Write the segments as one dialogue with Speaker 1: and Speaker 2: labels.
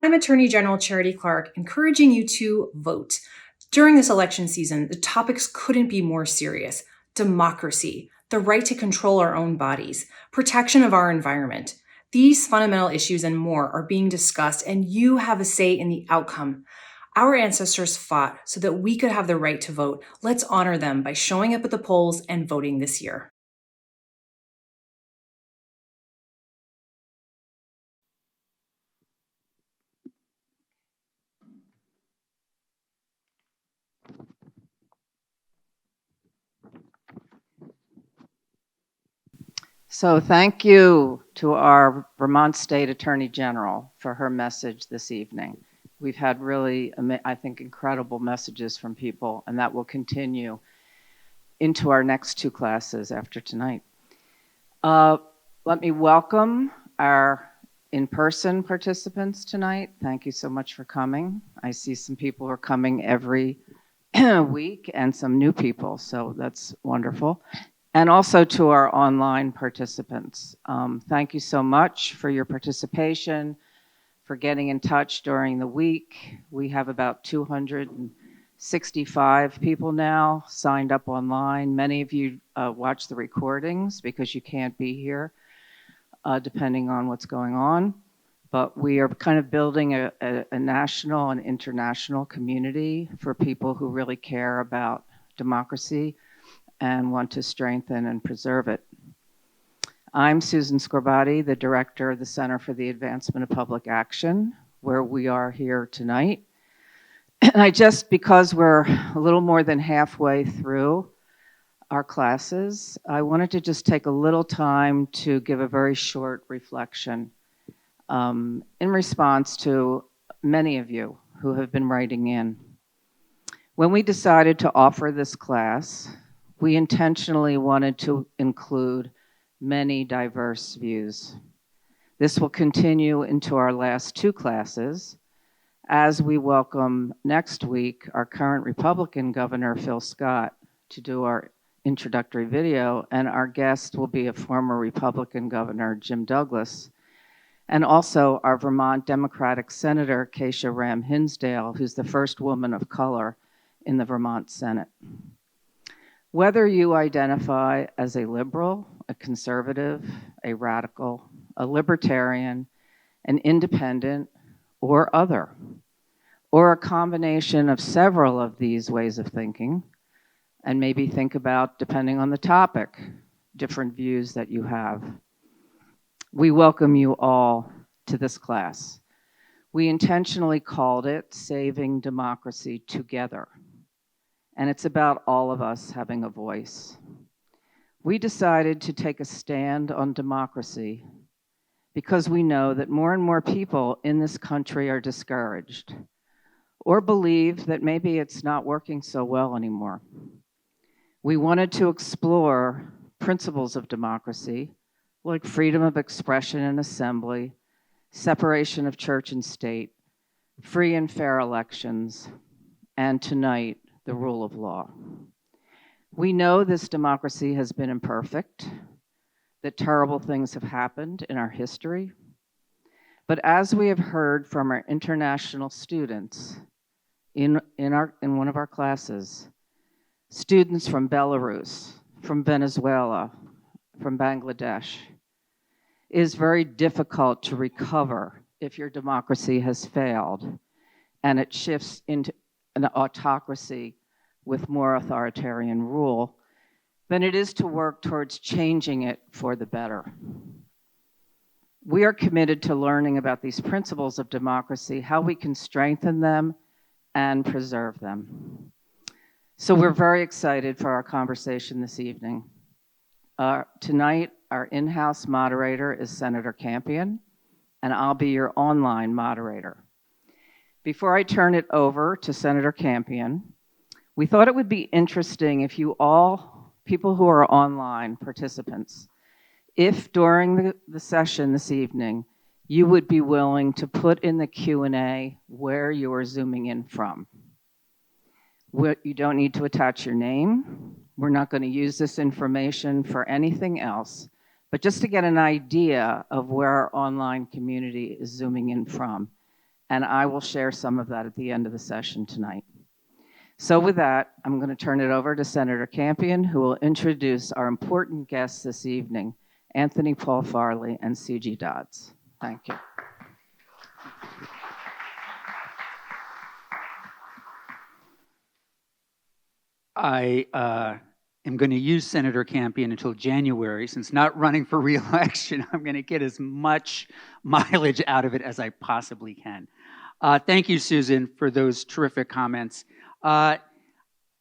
Speaker 1: I'm Attorney General Charity Clark, encouraging you to vote. During this election season, the topics couldn't be more serious. Democracy, the right to control our own bodies, protection of our environment. These fundamental issues and more are being discussed, and you have a say in the outcome. Our ancestors fought so that we could have the right to vote. Let's honor them by showing up at the polls and voting this year.
Speaker 2: So thank you to our Vermont State Attorney General for her message this evening. We've had really, I think, incredible messages from people, and that will continue into our next two classes after tonight. Let me welcome our in-person participants tonight. Thank you so much for coming. I see some people who are coming every week and some new people, so that's wonderful. And also to our online participants. Thank you so much for your participation, for getting in touch during the week. We have about 265 people now signed up online. Many of you watch the recordings because you can't be here, depending on what's going on. But we are kind of building a national and international community for people who really care about democracy and want to strengthen and preserve it. I'm Susan Scorbati, the director of the Center for the Advancement of Public Action, where we are here tonight. And because we're a little more than halfway through our classes, I wanted to just take a little time to give a very short reflection in response to many of you who have been writing in. When we decided to offer this class, we intentionally wanted to include many diverse views. This will continue into our last two classes as we welcome next week our current Republican Governor, Phil Scott, to do our introductory video, and our guest will be a former Republican Governor, Jim Douglas, and also our Vermont Democratic Senator, Keisha Ram Hinsdale, who's the first woman of color in the Vermont Senate. Whether you identify as a liberal, a conservative, a radical, a libertarian, an independent, or other, or a combination of several of these ways of thinking, and maybe think about, depending on the topic, different views that you have. We welcome you all to this class. We intentionally called it Saving Democracy Together. And it's about all of us having a voice. We decided to take a stand on democracy because we know that more and more people in this country are discouraged or believe that maybe it's not working so well anymore. We wanted to explore principles of democracy like freedom of expression and assembly, separation of church and state, free and fair elections, and tonight, the rule of law. We know this democracy has been imperfect, that terrible things have happened in our history. But as we have heard from our international students in one of our classes, students from Belarus, from Venezuela, from Bangladesh, it is very difficult to recover if your democracy has failed and it shifts into an autocracy with more authoritarian rule than it is to work towards changing it for the better. We are committed to learning about these principles of democracy, how we can strengthen them and preserve them. So we're very excited for our conversation this evening. Tonight, our in-house moderator is Senator Campion, and I'll be your online moderator. Before I turn it over to Senator Campion, we thought it would be interesting if you all, people who are online participants, if during the session this evening, you would be willing to put in the Q&A where you are zooming in from. You don't need to attach your name. We're not going to use this information for anything else, but just to get an idea of where our online community is zooming in from. and I will share some of that at the end of the session tonight. So with that, I'm going to turn it over to Senator Campion, who will introduce our important guests this evening, Anthony Paul Farley and Ciji Dodds. Thank you.
Speaker 3: I am going to use Senator Campion until January. Since not running for re-election, I'm going to get as much mileage out of it as I possibly can. Thank you, Susan, for those terrific comments. I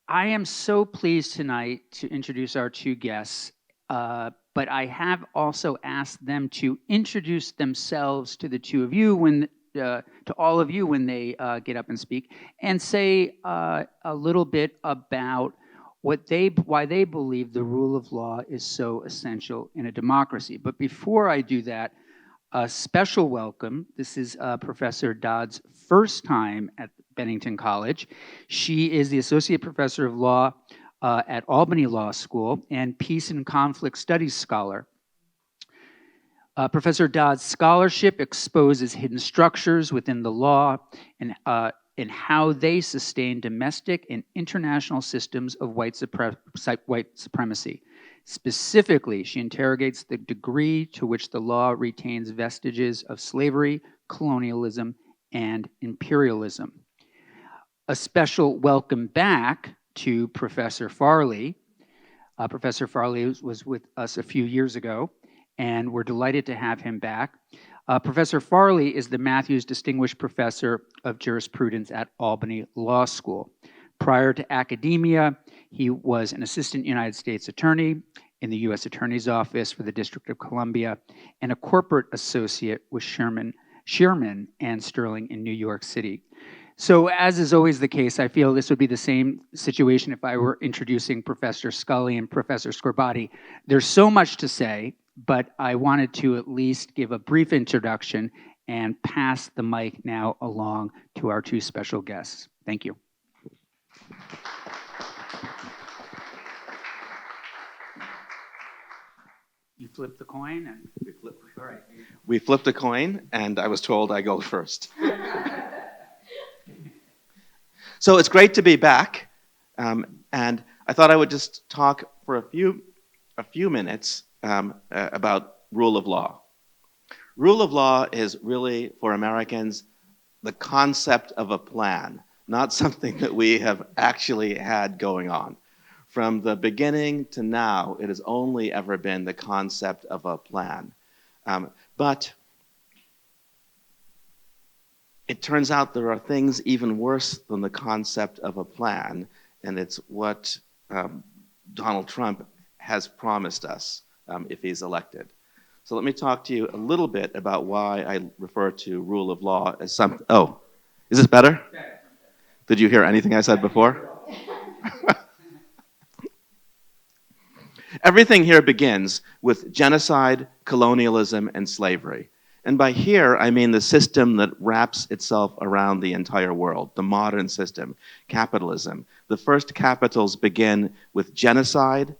Speaker 3: am so pleased tonight to introduce our two guests, but I have also asked them to introduce themselves to the two of you to all of you when they get up and speak, and say a little bit about why they believe the rule of law is so essential in a democracy. But before I do that, a special welcome. This is Professor Dodds' first time at Bennington College. She is the Associate Professor of Law at Albany Law School and Peace and Conflict Studies Scholar. Professor Dodds' scholarship exposes hidden structures within the law and how they sustain domestic and international systems of white supremacy. Specifically, she interrogates the degree to which the law retains vestiges of slavery, colonialism, and imperialism. A special welcome back to Professor Farley. Professor Farley was with us a few years ago, and we're delighted to have him back. Professor Farley is the Matthews Distinguished Professor of Jurisprudence at Albany Law School. Prior to academia, he was an assistant United States attorney in the U.S. Attorney's Office for the District of Columbia and a corporate associate with Shearman and Sterling in New York City. So as is always the case, I feel this would be the same situation if I were introducing Professor Scully and Professor Scorbati. There's so much to say, but I wanted to at least give a brief introduction and pass the mic now along to our two special guests. Thank you. You flipped the coin and we flipped. All right.
Speaker 4: We flipped a coin, and I was told I go first. So it's great to be back, and I thought I would just talk for a few minutes about rule of law. Rule of law is really, for Americans, the concept of a plan, not something that we have actually had going on. From the beginning to now, it has only ever been the concept of a plan. But it turns out there are things even worse than the concept of a plan, and it's what Donald Trump has promised us if he's elected. So let me talk to you a little bit about why I refer to rule of law as something. Oh, is this better? Did you hear anything I said before? Everything here begins with genocide, colonialism, and slavery. And by here, I mean the system that wraps itself around the entire world, the modern system, capitalism. The first capitals begin with genocide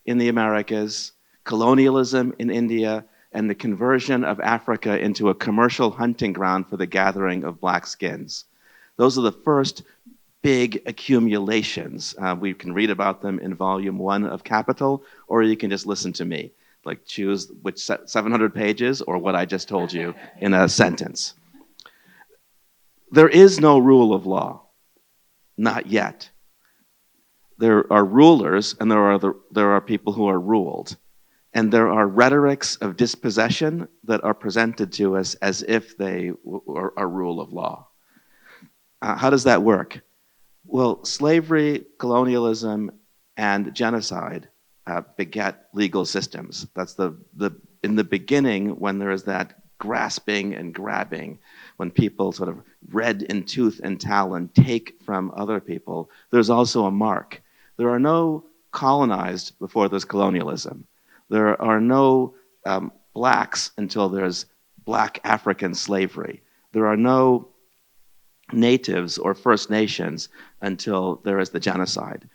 Speaker 4: in the Americas, colonialism in India, and the conversion of Africa into a commercial hunting ground for the gathering of black skins. Those are the first big accumulations. We can read about them in Volume 1 of Capital, or you can just listen to me. Like choose which 700 pages or what I just told you in a sentence. There is no rule of law, not yet. There are rulers and there are people who are ruled. And there are rhetorics of dispossession that are presented to us as if they are rule of law. How does that work? Well, slavery, colonialism, and genocide beget legal systems. That's in the beginning when there is that grasping and grabbing, when people sort of red in tooth and talon take from other people, there's also a mark. There are no colonized before there's colonialism. There are no blacks until there's black African slavery. There are no natives or First Nations until there is the genocide.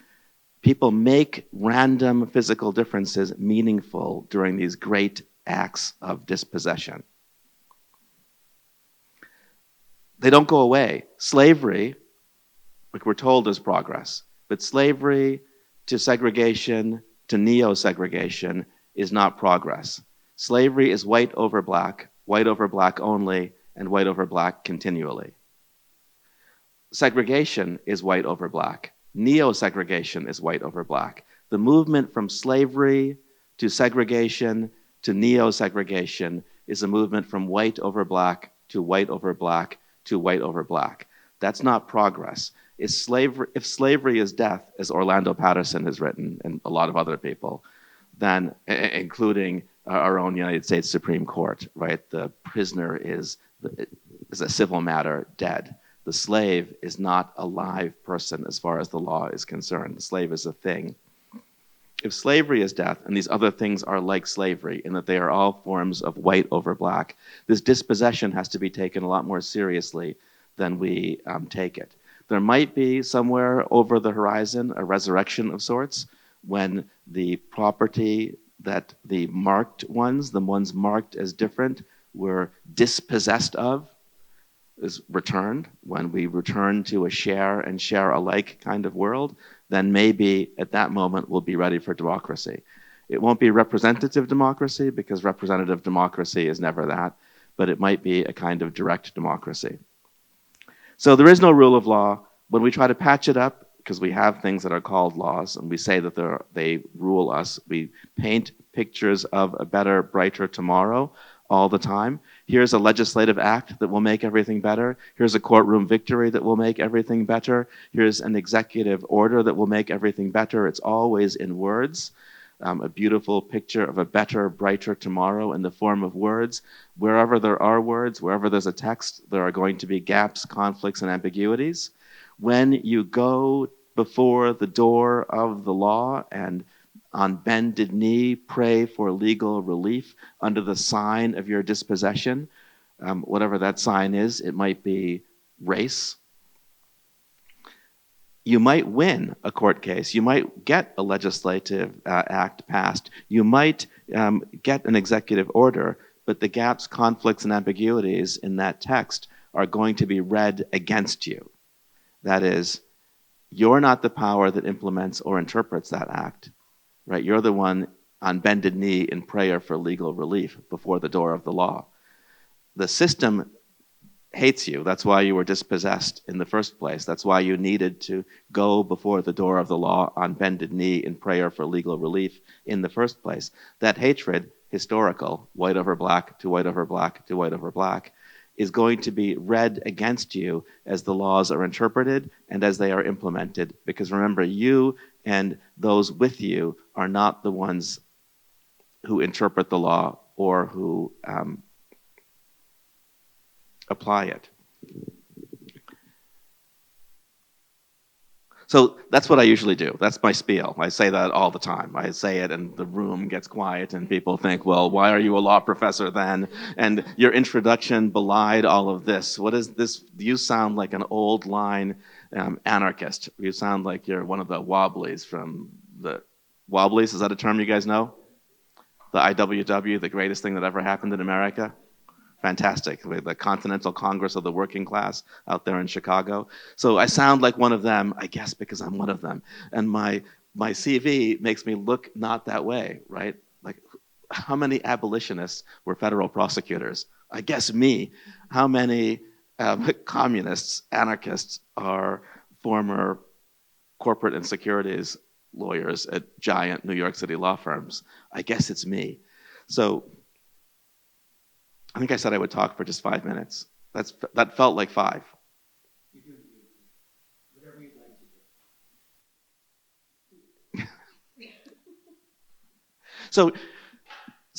Speaker 4: People make random physical differences meaningful during these great acts of dispossession. They don't go away. Slavery, like we're told, is progress. But slavery to segregation to neo-segregation is not progress. Slavery is white over black only, and white over black continually. Segregation is white over black. Neo-segregation is white over black. The movement from slavery to segregation to neo-segregation is a movement from white over black to white over black to white over black. That's not progress. If slavery is death, as Orlando Patterson has written, and a lot of other people, then including our own United States Supreme Court, right? The prisoner is a civil matter, dead. The slave is not a live person as far as the law is concerned. The slave is a thing. If slavery is death, and these other things are like slavery in that they are all forms of white over black, this dispossession has to be taken a lot more seriously than we take it. There might be somewhere over the horizon a resurrection of sorts when the property that the marked ones, the ones marked as different, were dispossessed of, is returned. When we return to a share and share alike kind of world, then maybe at that moment we'll be ready for democracy. It won't be representative democracy because representative democracy is never that, but it might be a kind of direct democracy. So there is no rule of law. When we try to patch it up, because we have things that are called laws, and we say that they rule us, we paint pictures of a better, brighter tomorrow all the time. Here's a legislative act that will make everything better. Here's a courtroom victory that will make everything better. Here's an executive order that will make everything better. It's always in words. A beautiful picture of a better, brighter tomorrow in the form of words. Wherever there are words, wherever there's a text, there are going to be gaps, conflicts, and ambiguities. When you go before the door of the law and on bended knee pray for legal relief under the sign of your dispossession, whatever that sign is, it might be race. You might win a court case. You might get a legislative act passed. You might get an executive order, but the gaps, conflicts, and ambiguities in that text are going to be read against you. That is, you're not the power that implements or interprets that act, right? You're the one on bended knee in prayer for legal relief before the door of the law. The system hates you. That's why you were dispossessed in the first place. That's why you needed to go before the door of the law on bended knee in prayer for legal relief in the first place. That hatred, historical, white over black to white over black to white over black, is going to be read against you as the laws are interpreted and as they are implemented. Because remember, you and those with you are not the ones who interpret the law or who apply it. So that's what I usually do. That's my spiel. I say that all the time. I say it and the room gets quiet and people think, well, why are you a law professor then? And your introduction belied all of this. What is this? You sound like an old line anarchist. You sound like you're one of the Wobblies from the... Wobblies, is that a term you guys know? The IWW, the greatest thing that ever happened in America? Fantastic. The Continental Congress of the Working Class out there in Chicago. So I sound like one of them, I guess because I'm one of them. And my CV makes me look not that way, right? Like, how many abolitionists were federal prosecutors? I guess me. How many communists, anarchists are former corporate and securities lawyers at giant New York City law firms? I guess it's me. So I think I said I would talk for just 5 minutes. That felt like 5.
Speaker 3: Whatever you'd like to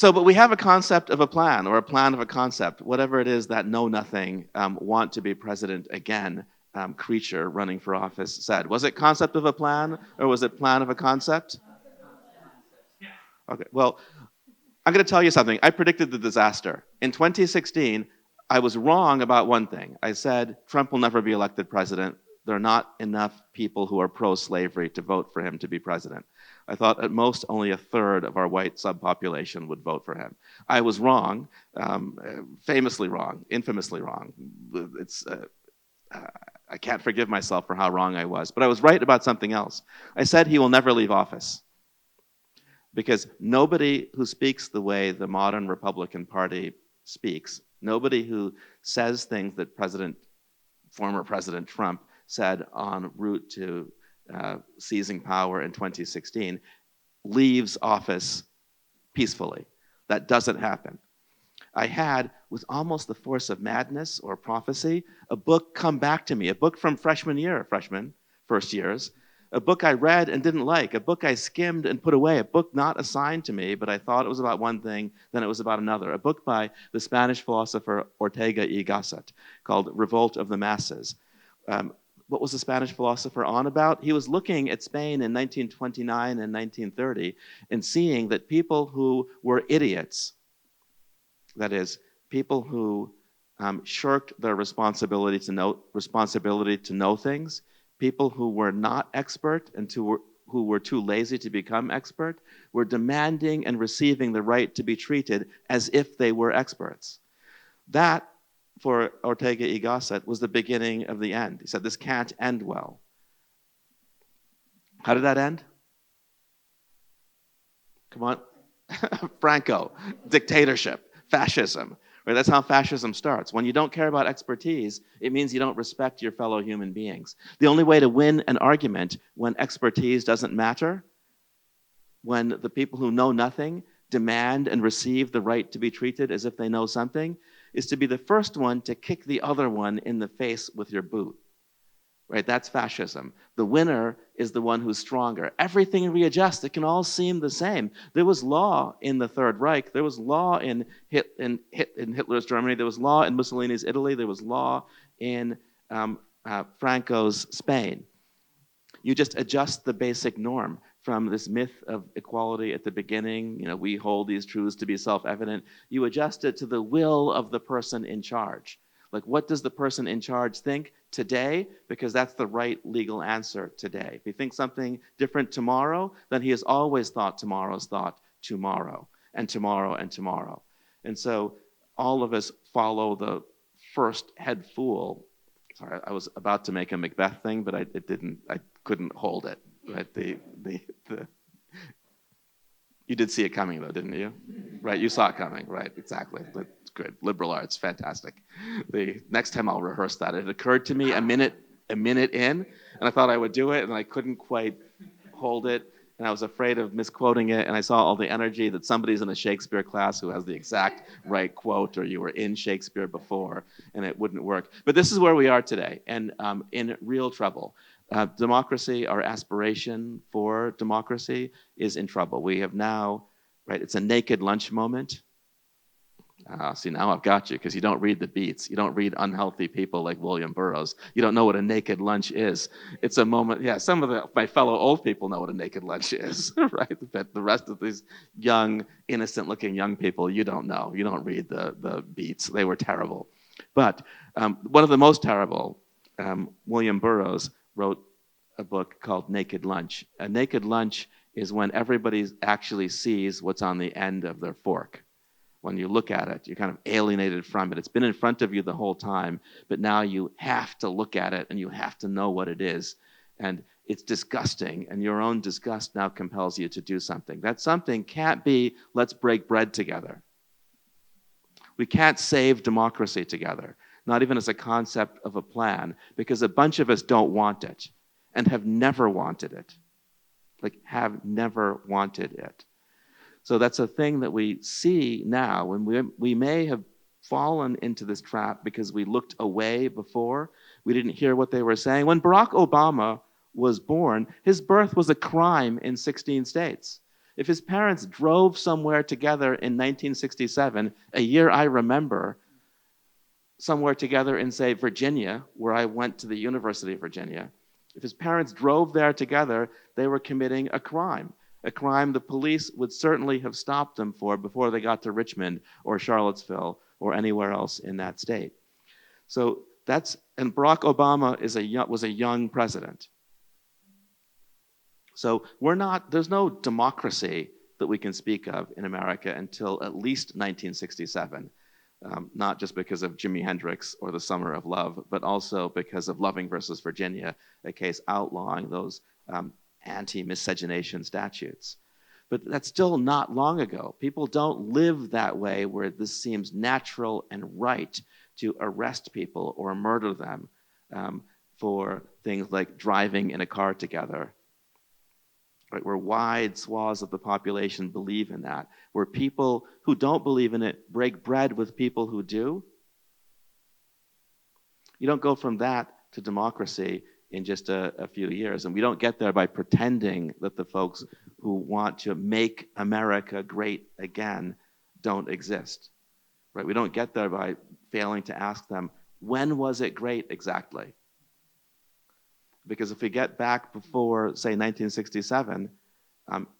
Speaker 3: do.
Speaker 4: But we have a concept of a plan, or a plan of a concept, whatever it is that Know Nothing, want to be president again creature running for office said. Was it concept of a plan, or was it plan of a concept? Okay, well, I'm going to tell you something. I predicted the disaster. In 2016, I was wrong about one thing. I said Trump will never be elected president. There are not enough people who are pro-slavery to vote for him to be president. I thought at most only a third of our white subpopulation would vote for him. I was wrong, famously wrong, infamously wrong. I can't forgive myself for how wrong I was, but I was right about something else. I said he will never leave office because nobody who speaks the way the modern Republican Party speaks, nobody who says things that former President Trump said en route to seizing power in 2016, leaves office peacefully. That doesn't happen. I had, with almost the force of madness or prophecy, a book come back to me, a book from first years, a book I read and didn't like, a book I skimmed and put away, a book not assigned to me, but I thought it was about one thing, then it was about another, a book by the Spanish philosopher Ortega y Gasset called Revolt of the Masses. What was the Spanish philosopher on about? He was looking at Spain in 1929 and 1930 and seeing that people who were idiots, that is, people who shirked their responsibility to know things, people who were not expert and who were too lazy to become expert, were demanding and receiving the right to be treated as if they were experts. That, for Ortega y Gasset, was the beginning of the end. He said, this can't end well. How did that end? Come on. Franco, dictatorship, fascism. Right? That's how fascism starts. When you don't care about expertise, it means you don't respect your fellow human beings. The only way to win an argument when expertise doesn't matter, when the people who know nothing demand and receive the right to be treated as if they know something, is to be the first one to kick the other one in the face with your boot. Right? That's fascism. The winner is the one who's stronger. Everything readjusts. It can all seem the same. There was law in the Third Reich. There was law in Hitler's Germany. There was law in Mussolini's Italy. There was law in Franco's Spain. You just adjust the basic norm from this myth of equality at the beginning. We hold these truths to be self-evident. You adjust it to the will of the person in charge. Like, what does the person in charge think today? Because that's the right legal answer today. If he thinks something different tomorrow, then he has always thought tomorrow's thought tomorrow, and tomorrow, and tomorrow. And so all of us follow the first head fool. Sorry, I was about to make a Macbeth thing, but I couldn't hold it. Right? You did see it coming, though, didn't you? Right, you saw it coming, right, exactly. That's good, liberal arts, fantastic. The next time I'll rehearse that. It occurred to me a minute in, and I thought I would do it, and I couldn't quite hold it, and I was afraid of misquoting it, and I saw all the energy that somebody's in a Shakespeare class who has the exact right quote, or you were in Shakespeare before, and it wouldn't work. But this is where we are today, and in real trouble. Democracy, our aspiration for democracy, is in trouble. We have now, right, it's a naked lunch moment. See, now I've got you, because you don't read the beats. You don't read unhealthy people like William Burroughs. You don't know what a naked lunch is. It's a moment, yeah, some of my fellow old people know what a naked lunch is, right? But the rest of these young, innocent-looking young people, you don't know. You don't read the beats. They were terrible. But one of the most terrible, William Burroughs, wrote a book called Naked Lunch. A naked lunch is when everybody actually sees what's on the end of their fork. When you look at it, you're kind of alienated from it. It's been in front of you the whole time, but now you have to look at it and you have to know what it is. And it's disgusting, and your own disgust now compels you to do something. That something can't be, let's break bread together. We can't save democracy together. Not even as a concept of a plan, because a bunch of us don't want it and have never wanted it. Like, have never wanted it. So that's a thing that we see now, and we may have fallen into this trap because we looked away before. We didn't hear what they were saying. When Barack Obama was born, his birth was a crime in 16 states. If his parents drove somewhere together in 1967, a year I remember, somewhere together in, say, Virginia, where I went to the University of Virginia, if his parents drove there together, they were committing a crime the police would certainly have stopped them for before they got to Richmond or Charlottesville or anywhere else in that state. So and Barack Obama was a young president. So there's no democracy that we can speak of in America until at least 1967. Not just because of Jimi Hendrix or the Summer of Love, but also because of Loving versus Virginia, a case outlawing those anti-miscegenation statutes. But that's still not long ago. People don't live that way where this seems natural and right to arrest people or murder them for things like driving in a car together. Right, where wide swaths of the population believe in that, where people who don't believe in it break bread with people who do. You don't go from that to democracy in just a few years, and we don't get there by pretending that the folks who want to make America great again don't exist. Right? We don't get there by failing to ask them, when was it great exactly? Because if we get back before, say, 1967,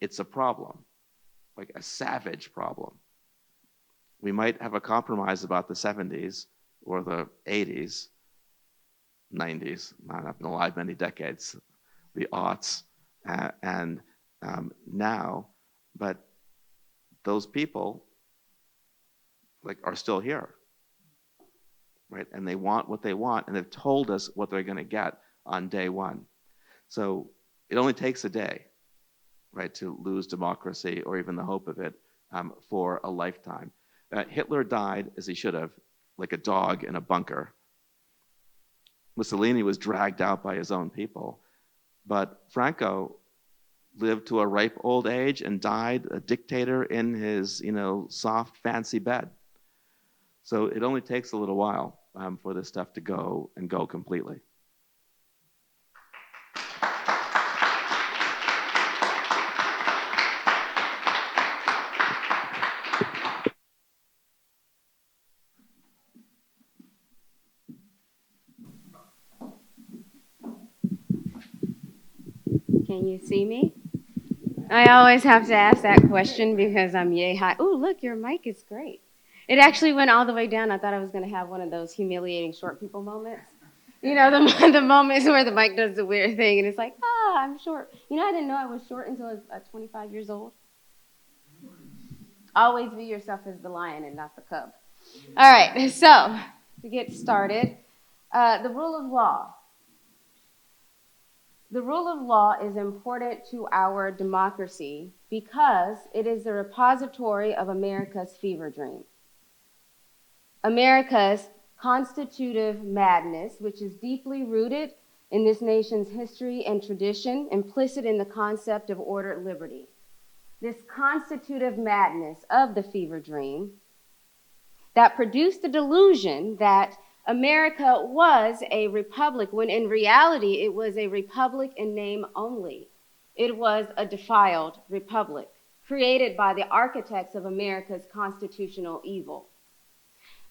Speaker 4: it's a problem, like a savage problem. We might have a compromise about the 70s or the 80s, 90s, I've been alive many decades, the aughts, and now, but those people are still here, right? And they want what they want, and they've told us what they're going to get on day one. So it only takes a day, right, to lose democracy or even the hope of it for a lifetime. Hitler died, as he should have, like a dog in a bunker. Mussolini was dragged out by his own people. But Franco lived to a ripe old age and died a dictator in his, soft, fancy bed. So it only takes a little while for this stuff to go and go completely.
Speaker 5: Can you see me? I always have to ask that question because I'm yay high. Oh, look, your mic is great. It actually went all the way down. I thought I was going to have one of those humiliating short people moments. The moments where the mic does the weird thing and it's like, I'm short. I didn't know I was short until I was 25 years old. Always view yourself as the lion and not the cub. All right, so to get started, the rule of law. The rule of law is important to our democracy because it is the repository of America's fever dream. America's constitutive madness, which is deeply rooted in this nation's history and tradition, implicit in the concept of ordered liberty. This constitutive madness of the fever dream that produced the delusion that America was a republic, when in reality it was a republic in name only. It was a defiled republic, created by the architects of America's constitutional evil.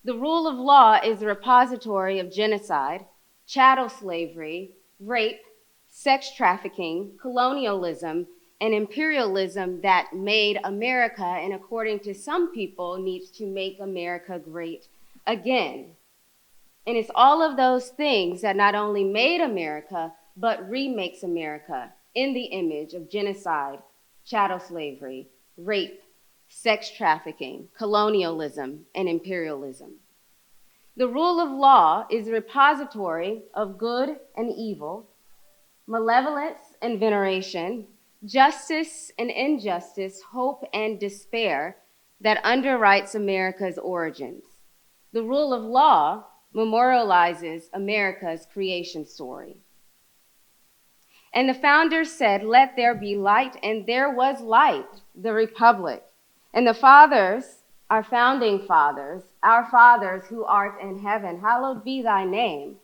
Speaker 5: The rule of law is a repository of genocide, chattel slavery, rape, sex trafficking, colonialism, and imperialism that made America, and according to some people, needs to make America great again. And it's all of those things that not only made America, but remakes America in the image of genocide, chattel slavery, rape, sex trafficking, colonialism, and imperialism. The rule of law is a repository of good and evil, malevolence and veneration, justice and injustice, hope and despair that underwrites America's origins. The rule of law memorializes America's creation story. And the founders said, "Let there be light," and there was light, the republic. And the fathers, our founding fathers, our fathers who art in heaven, hallowed be thy name,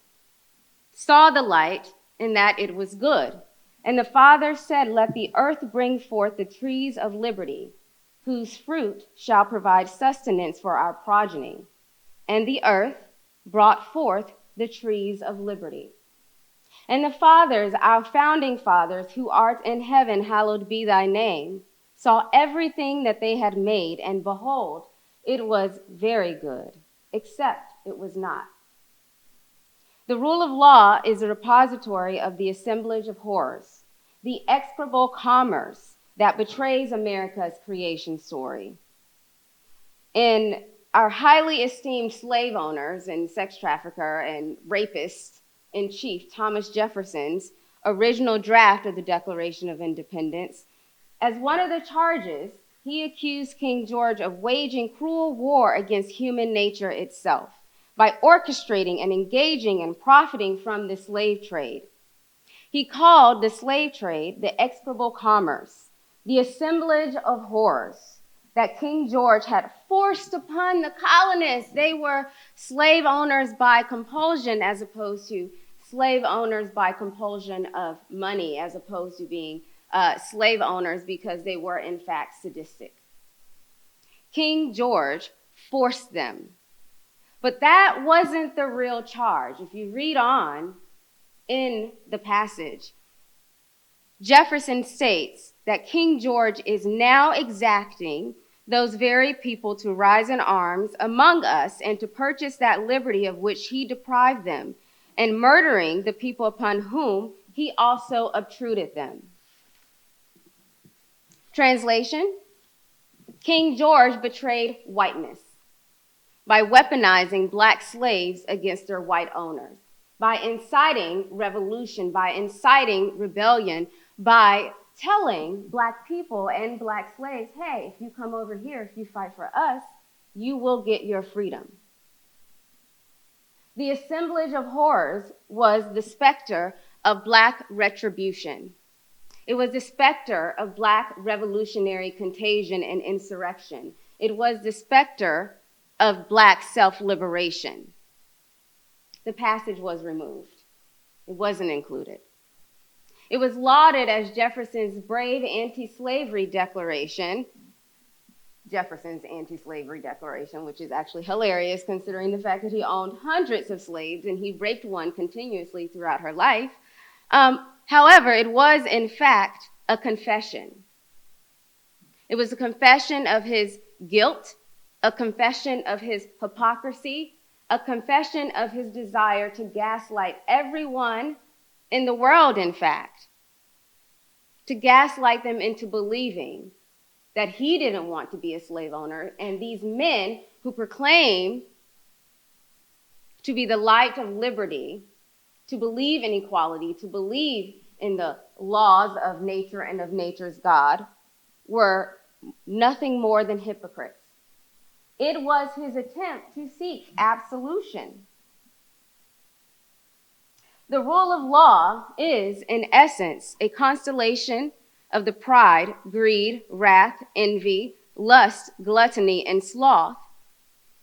Speaker 5: saw the light in that it was good. And the fathers said, "Let the earth bring forth the trees of liberty, whose fruit shall provide sustenance for our progeny." And the earth brought forth the trees of liberty. And the fathers, our founding fathers, who art in heaven, hallowed be thy name, saw everything that they had made, and behold, it was very good, except it was not. The rule of law is a repository of the assemblage of horrors. the execrable commerce that betrays America's creation story. In our highly esteemed slave owners and sex trafficker and rapist in chief, Thomas Jefferson's original draft of the Declaration of Independence, as one of the charges, he accused King George of waging cruel war against human nature itself by orchestrating and engaging and profiting from the slave trade. He called the slave trade the execrable commerce, the assemblage of horrors that King George had forced upon the colonists. They were slave owners by compulsion as opposed to slave owners by compulsion of money, as opposed to being slave owners because they were in fact sadistic. King George forced them. But that wasn't the real charge. If you read on in the passage, Jefferson states that King George is now exacting those very people to rise in arms among us and to purchase that liberty of which he deprived them, and murdering the people upon whom he also obtruded them. Translation: King George betrayed whiteness by weaponizing black slaves against their white owners, by inciting revolution, by inciting rebellion, by telling black people and black slaves, hey, if you come over here, if you fight for us, you will get your freedom. The assemblage of horrors was the specter of black retribution. It was the specter of black revolutionary contagion and insurrection. It was the specter of black self-liberation. The passage was removed. It wasn't included. It was lauded as Jefferson's brave anti-slavery declaration, Jefferson's anti-slavery declaration, which is actually hilarious considering the fact that he owned hundreds of slaves and he raped one continuously throughout her life. However, it was in fact a confession. It was a confession of his guilt, a confession of his hypocrisy, a confession of his desire to gaslight everyone in the world, in fact, to gaslight them into believing that he didn't want to be a slave owner, and these men who proclaim to be the light of liberty, to believe in equality, to believe in the laws of nature and of nature's God, were nothing more than hypocrites. It was his attempt to seek absolution. The rule of law is, in essence, a constellation of the pride, greed, wrath, envy, lust, gluttony, and sloth,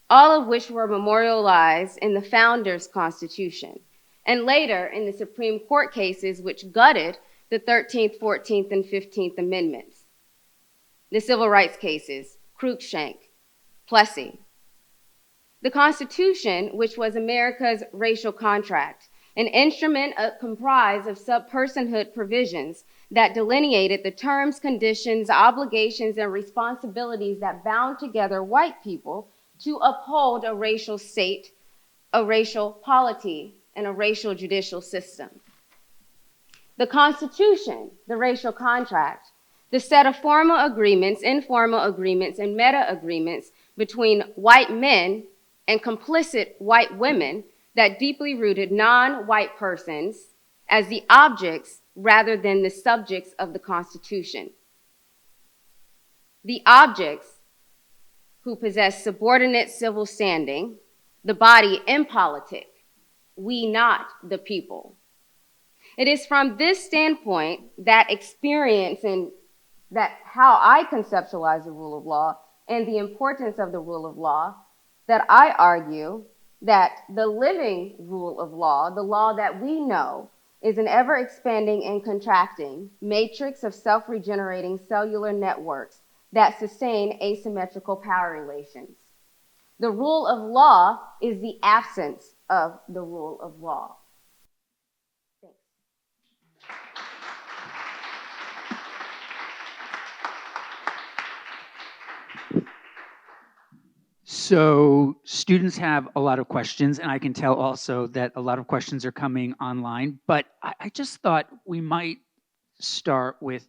Speaker 5: all of which were memorialized in the Founders' Constitution, and later in the Supreme Court cases which gutted the 13th, 14th, and 15th Amendments. The civil rights cases, Cruikshank, Plessy. The Constitution, which was America's racial contract, an instrument comprised of subpersonhood provisions that delineated the terms, conditions, obligations, and responsibilities that bound together white people to uphold a racial state, a racial polity, and a racial judicial system. The Constitution, the racial contract, the set of formal agreements, informal agreements, and meta agreements between white men and complicit white women that deeply rooted non-white persons as the objects rather than the subjects of the Constitution. The objects who possess subordinate civil standing, the body impolitic, we not the people. It is from this standpoint, that experience and that how I conceptualize the rule of law and the importance of the rule of law, that I argue that the living rule of law, the law that we know, is an ever-expanding and contracting matrix of self-regenerating cellular networks that sustain asymmetrical power relations. The rule of law is the absence of the rule of law. Thanks.
Speaker 3: So students have a lot of questions, and I can tell also that a lot of questions are coming online, but I just thought we might start with,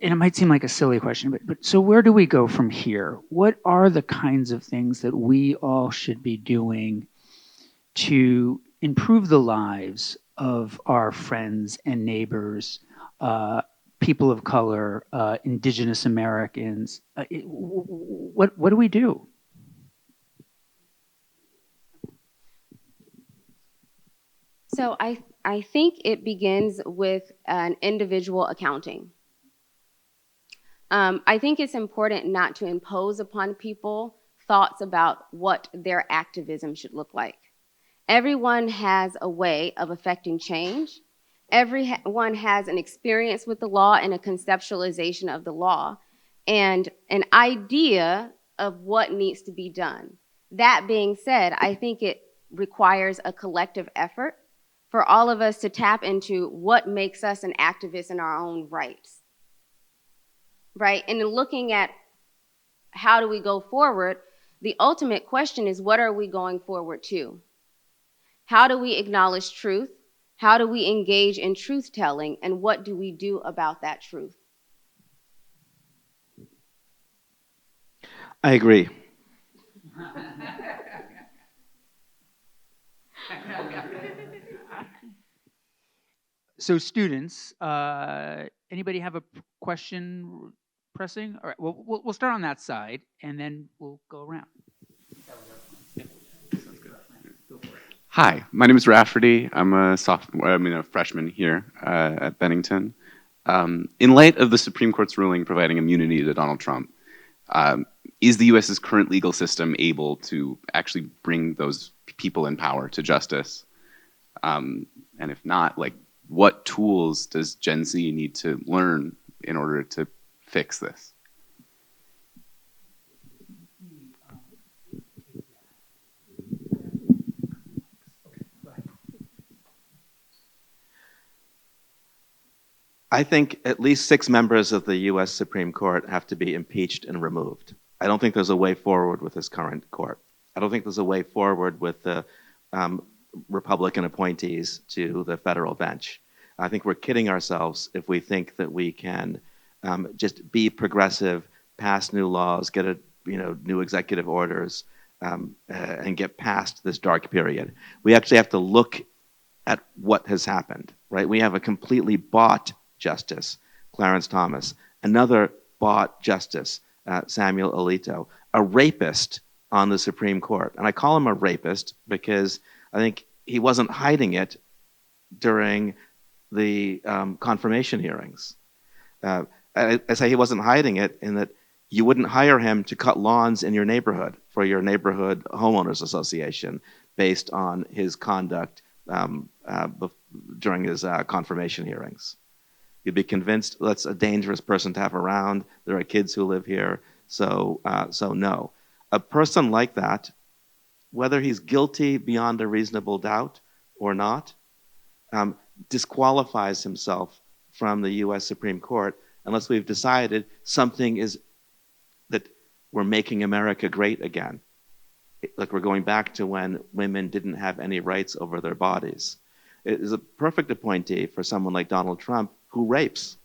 Speaker 3: and it might seem like a silly question, but so where do we go from here? What are the kinds of things that we all should be doing to improve the lives of our friends and neighbors, people of color, indigenous Americans? What do we do?
Speaker 5: So I think it begins with an individual accounting. I think it's important not to impose upon people thoughts about what their activism should look like. Everyone has a way of affecting change. Everyone has an experience with the law and a conceptualization of the law and an idea of what needs to be done. That being said, I think it requires a collective effort for all of us to tap into what makes us an activist in our own rights. Right? And in looking at how do we go forward, the ultimate question is, what are we going forward to? How do we acknowledge truth? How do we engage in truth-telling? And what do we do about that truth?
Speaker 4: I agree.
Speaker 3: So students, anybody have a question pressing? All right, well, we'll start on that side, and then we'll go around.
Speaker 6: Hi, my name is Rafferty. I'm a freshman here at Bennington. In light of the Supreme Court's ruling providing immunity to Donald Trump, is the U.S.'s current legal system able to actually bring those people in power to justice? And if not, like, what tools does Gen Z need to learn in order to fix this?
Speaker 4: I think at least 6 members of the U.S. Supreme Court have to be impeached and removed. I don't think there's a way forward with this current court. I don't think there's a way forward with the Republican appointees to the federal bench. I think we're kidding ourselves if we think that we can just be progressive, pass new laws, get new executive orders, and get past this dark period. We actually have to look at what has happened, right? We have a completely bought justice, Clarence Thomas, another bought justice, Samuel Alito, a rapist on the Supreme Court. And I call him a rapist because I think he wasn't hiding it during the confirmation hearings. I say he wasn't hiding it in that you wouldn't hire him to cut lawns in your neighborhood for your neighborhood homeowners association based on his conduct during his confirmation hearings. You'd be convinced that's a dangerous person to have around. There are kids who live here, so no. A person like that, whether he's guilty beyond a reasonable doubt or not, disqualifies himself from the U.S. Supreme Court unless we've decided something is that we're making America great again. Like we're going back to when women didn't have any rights over their bodies. It is a perfect appointee for someone like Donald Trump who rapes,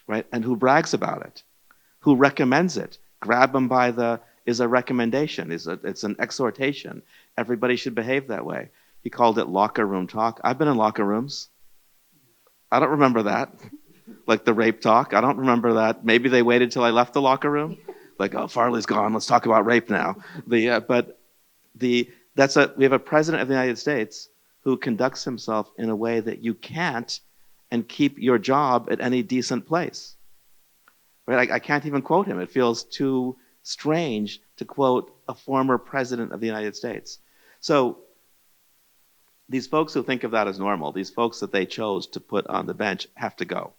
Speaker 4: right? And who brags about it, who recommends it. Grab him by the is a recommendation, it's an exhortation. Everybody should behave that way. He called it locker room talk. I've been in locker rooms. I don't remember that. Like the rape talk, I don't remember that. Maybe they waited till I left the locker room. Like, oh, Farley's gone, let's talk about rape now. We have a president of the United States who conducts himself in a way that you can't and keep your job at any decent place. Right? I can't even quote him. It feels too strange to quote a former president of the United States. So these folks who think of that as normal, these folks that they chose to put on the bench have to go,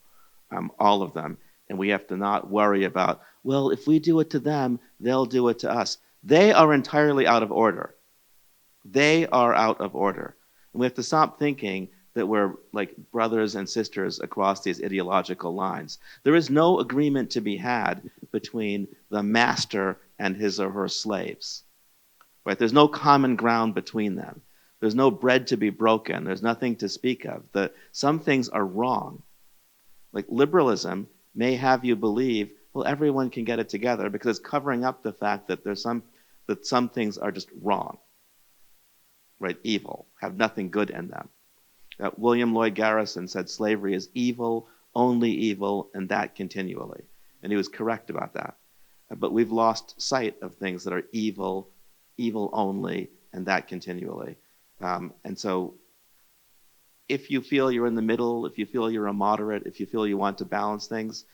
Speaker 4: all of them. And we have to not worry about, well, if we do it to them, they'll do it to us. They are entirely out of order. They are out of order. And we have to stop thinking that we're like brothers and sisters across these ideological lines. There is no agreement to be had between the master and his or her slaves. Right? There's no common ground between them. There's no bread to be broken. There's nothing to speak of. Some things are wrong. Like liberalism may have you believe, well, everyone can get it together because it's covering up the fact that some things are just wrong, right? Evil, have nothing good in them. William Lloyd Garrison said slavery is evil, only evil, and that continually. And he was correct about that. But we've lost sight of things that are evil, evil only, and that continually. And so if you feel you're in the middle, if you feel you're a moderate, if you feel you want to balance things,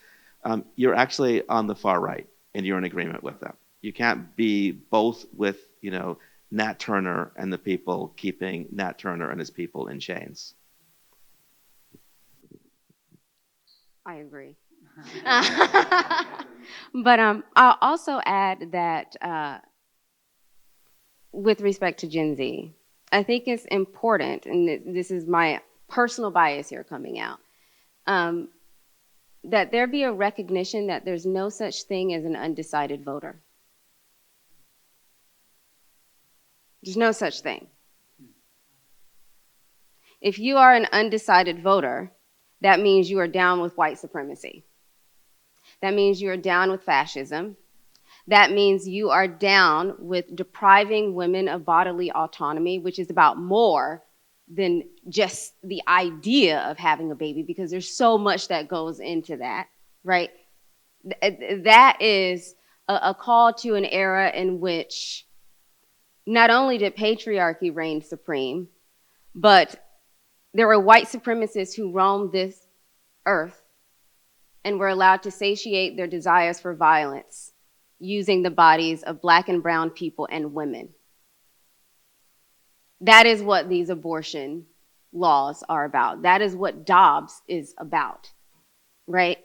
Speaker 4: you're actually on the far right, and you're in agreement with them. You can't be both with, Nat Turner and the people keeping Nat Turner and his people in chains.
Speaker 5: I agree. But I'll also add that with respect to Gen Z, I think it's important, and this is my personal bias here coming out, that there be a recognition that there's no such thing as an undecided voter. There's no such thing. If you are an undecided voter, that means you are down with white supremacy. That means you are down with fascism. That means you are down with depriving women of bodily autonomy, which is about more than just the idea of having a baby, because there's so much that goes into that, right? That is a call to an era in which not only did patriarchy reign supreme, but there were white supremacists who roamed this earth and were allowed to satiate their desires for violence using the bodies of Black and brown people and women. That is what these abortion laws are about. That is what Dodds is about, right?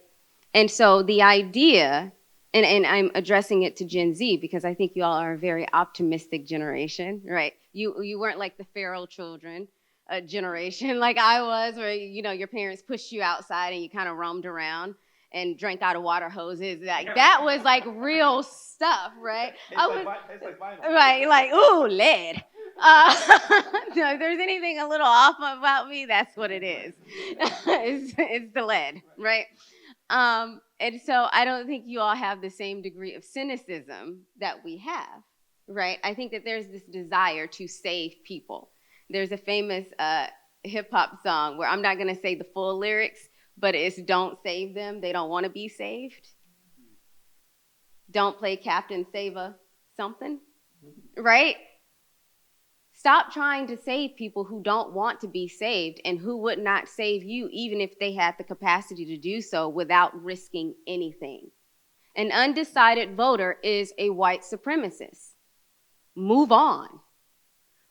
Speaker 5: And so the idea, and I'm addressing it to Gen Z because I think you all are a very optimistic generation, right? You weren't like the feral children generation like I was, where your parents pushed you outside and you kind of roamed around and drank out of water hoses. Like that was like real stuff, right? Right, like ooh, lead. No, if there's anything a little off about me, that's what it is. It's the lead, right? And so I don't think you all have the same degree of cynicism that we have, right? I think that there's this desire to save people. There's a famous hip hop song where I'm not going to say the full lyrics, but it's don't save them. They don't want to be saved. Don't play Captain Save-a something, right? Stop trying to save people who don't want to be saved and who would not save you even if they had the capacity to do so without risking anything. An undecided voter is a white supremacist. Move on.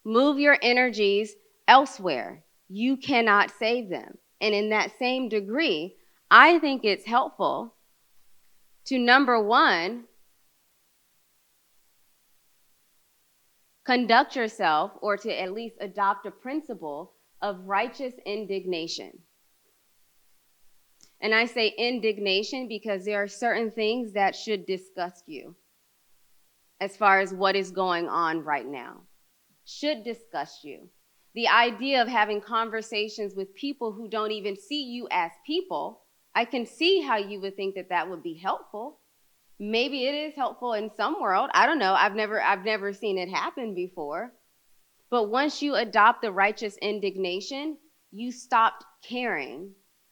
Speaker 5: Move your energies elsewhere. You cannot save them. And in that same degree, I think it's helpful to, number one, conduct yourself, or to at least adopt a principle of righteous indignation. And I say indignation because there are certain things that should disgust you as far as what is going on right now. Should disgust you. The idea of having conversations with people who don't even see you as people, I can see how you would think that that would be helpful. Maybe it is helpful in some world. I don't know. I've never seen it happen before. But once you adopt the righteous indignation, you stopped caring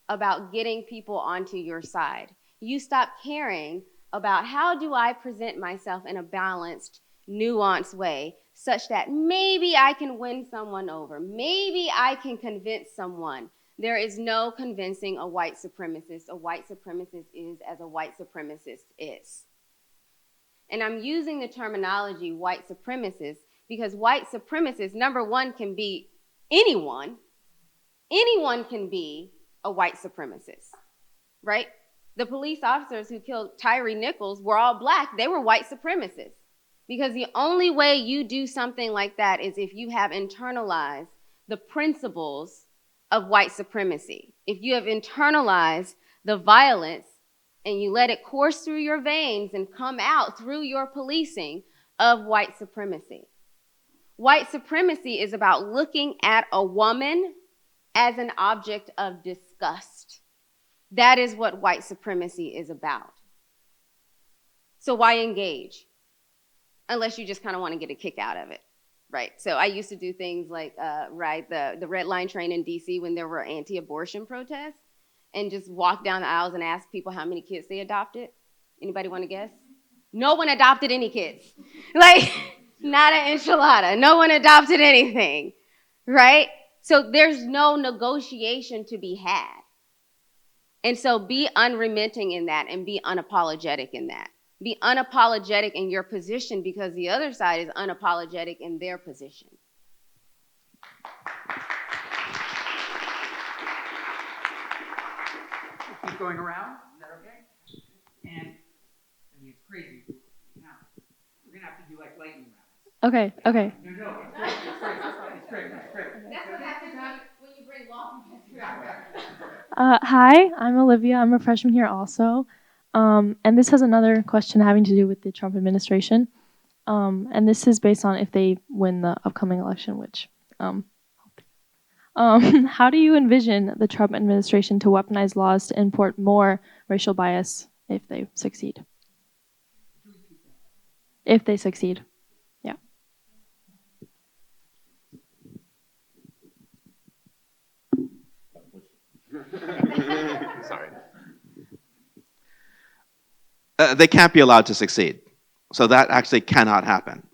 Speaker 5: about getting people onto your side. You stop caring about how do I present myself in a balanced, nuanced way such that maybe I can win someone over. Maybe I can convince someone. There is no convincing a white supremacist. A white supremacist is as a white supremacist is. And I'm using the terminology white supremacist because white supremacists, number one, can be anyone. Anyone can be a white supremacist, right? The police officers who killed Tyree Nichols were all Black. They were white supremacists. Because the only way you do something like that is if you have internalized the principles of white supremacy. If you have internalized the violence and you let it course through your veins and come out through your policing of white supremacy. White supremacy is about looking at a woman as an object of disgust. That is what white supremacy is about. So why engage? Unless you just kind of want to get a kick out of it, right? So I used to do things like ride the Red Line train in DC when there were anti-abortion protests and just walk down the aisles and ask people how many kids they adopted. Anybody want to guess? No one adopted any kids. Like, not an enchilada. No one adopted anything, right? So there's no negotiation to be had. And so be unremitting in that and be unapologetic in that. Be unapologetic in your position because the other side is unapologetic in their position.
Speaker 3: Keep going around. Is that okay? And I mean, it's crazy. Now, we're gonna have to do like lightning rounds.
Speaker 7: Okay.
Speaker 3: No, it's great.
Speaker 5: That's what happens when you bring law professors.
Speaker 7: Hi, I'm Olivia. I'm a freshman here also. And this has another question having to do with the Trump administration. And this is based on if they win the upcoming election, which, how do you envision the Trump administration to weaponize laws to import more racial bias if they succeed? If they succeed, yeah.
Speaker 6: Sorry.
Speaker 4: They can't be allowed to succeed. So that actually cannot happen.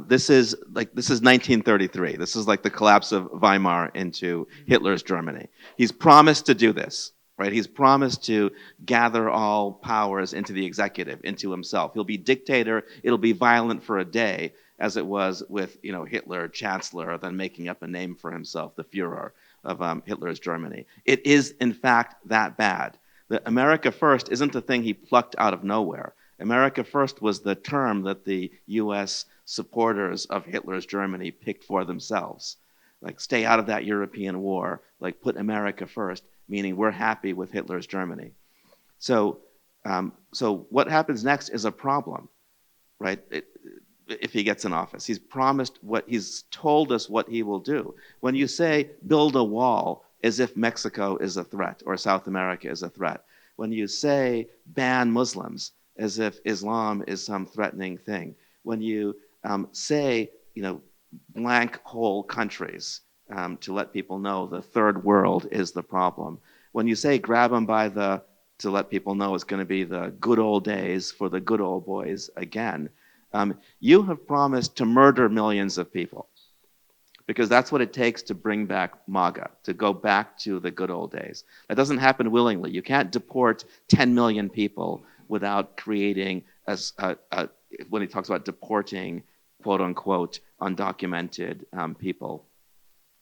Speaker 4: This is 1933. This is like the collapse of Weimar into Hitler's Germany. He's promised to do this, right? He's promised to gather all powers into the executive, into himself. He'll be dictator. It'll be violent for a day, as it was with Hitler, Chancellor, then making up a name for himself, the Führer of Hitler's Germany. It is, in fact, that bad. The America First isn't the thing he plucked out of nowhere. America First was the term that the U.S. supporters of Hitler's Germany picked for themselves. Like, stay out of that European war, like, put America first, meaning we're happy with Hitler's Germany. So what happens next is a problem, right? If he gets in office. He's told us what he will do. When you say build a wall, as if Mexico is a threat or South America is a threat. When you say ban Muslims, as if Islam is some threatening thing. When you say, blank whole countries to let people know the third world is the problem. When you say grab them to let people know it's going to be the good old days for the good old boys again, you have promised to murder millions of people. Because that's what it takes to bring back MAGA, to go back to the good old days. That doesn't happen willingly. You can't deport 10 million people without creating, when he talks about deporting, quote unquote, undocumented people.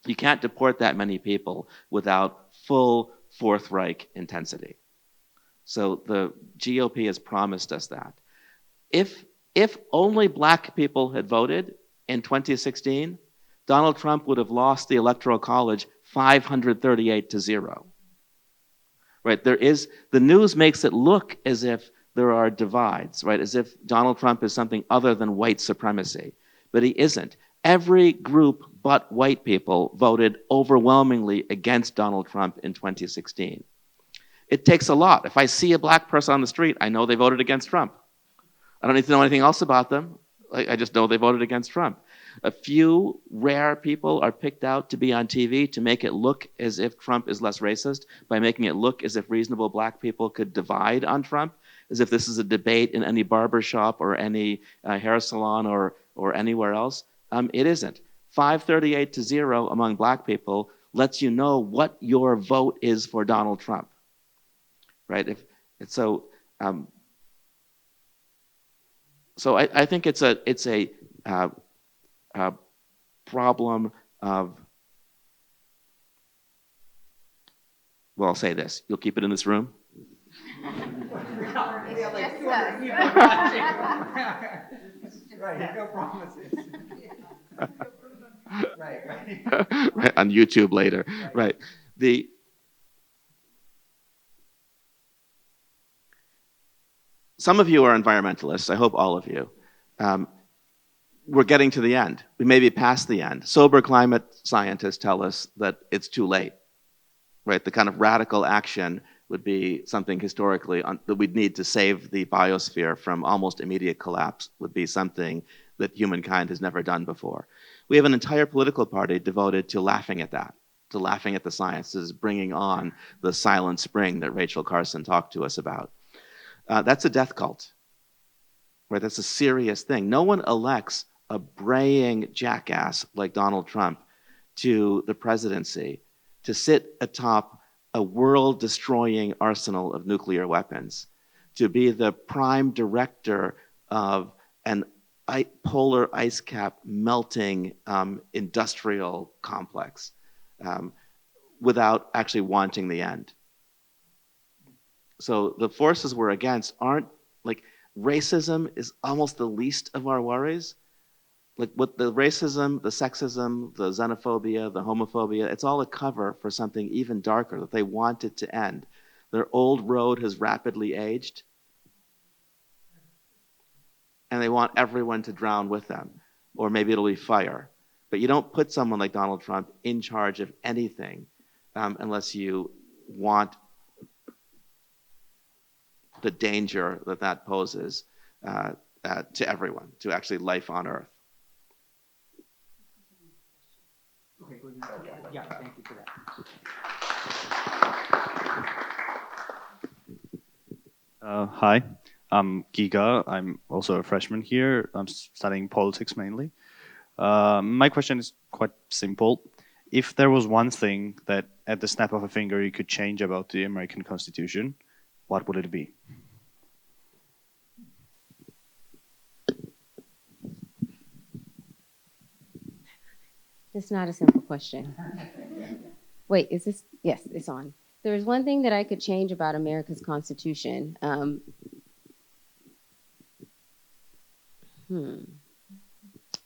Speaker 4: You can't deport that many people without full Fourth Reich intensity. So the GOP has promised us that. If only black people had voted in 2016, Donald Trump would have lost the Electoral College 538-0. Right? The news makes it look as if there are divides, right? As if Donald Trump is something other than white supremacy. But he isn't. Every group but white people voted overwhelmingly against Donald Trump in 2016. It takes a lot. If I see a black person on the street, I know they voted against Trump. I don't need to know anything else about them. I just know they voted against Trump. A few rare people are picked out to be on TV to make it look as if Trump is less racist, by making it look as if reasonable black people could divide on Trump, as if this is a debate in any barber shop or any hair salon or anywhere else. It isn't. 538-0 among black people lets you know what your vote is for Donald Trump, right? So I think it's a problem of, well, I'll say this. You'll keep it in this room?
Speaker 3: Right, no promises.
Speaker 4: Right, on YouTube later. Right. Some of you are environmentalists. I hope all of you. we're getting to the end. We may be past the end. Sober climate scientists tell us that it's too late, right? The kind of radical action would be something historically that we'd need to save the biosphere from almost immediate collapse, would be something that humankind has never done before. We have an entire political party devoted to laughing at that, to laughing at the sciences, bringing on the silent spring that Rachel Carson talked to us about. That's a death cult, right? That's a serious thing. No one elects a braying jackass like Donald Trump to the presidency to sit atop a world-destroying arsenal of nuclear weapons, to be the prime director of an polar ice cap melting industrial complex without actually wanting the end. So the forces we're against aren't, like, racism is almost the least of our worries. Like, what the racism, the sexism, the xenophobia, the homophobia, it's all a cover for something even darker that they want it to end. Their old road has rapidly aged, and they want everyone to drown with them, or maybe it'll be fire. But you don't put someone like Donald Trump in charge of anything unless you want the danger that that poses to everyone, to actually life on Earth.
Speaker 3: Okay, yeah, thank you for that.
Speaker 8: Hi, I'm Giga. I'm also a freshman here. I'm studying politics mainly. My question is quite simple. If there was one thing that at the snap of a finger you could change about the American Constitution, what would it be?
Speaker 5: It's not a simple question. Wait, is this? Yes, it's on. There's one thing that I could change about America's Constitution.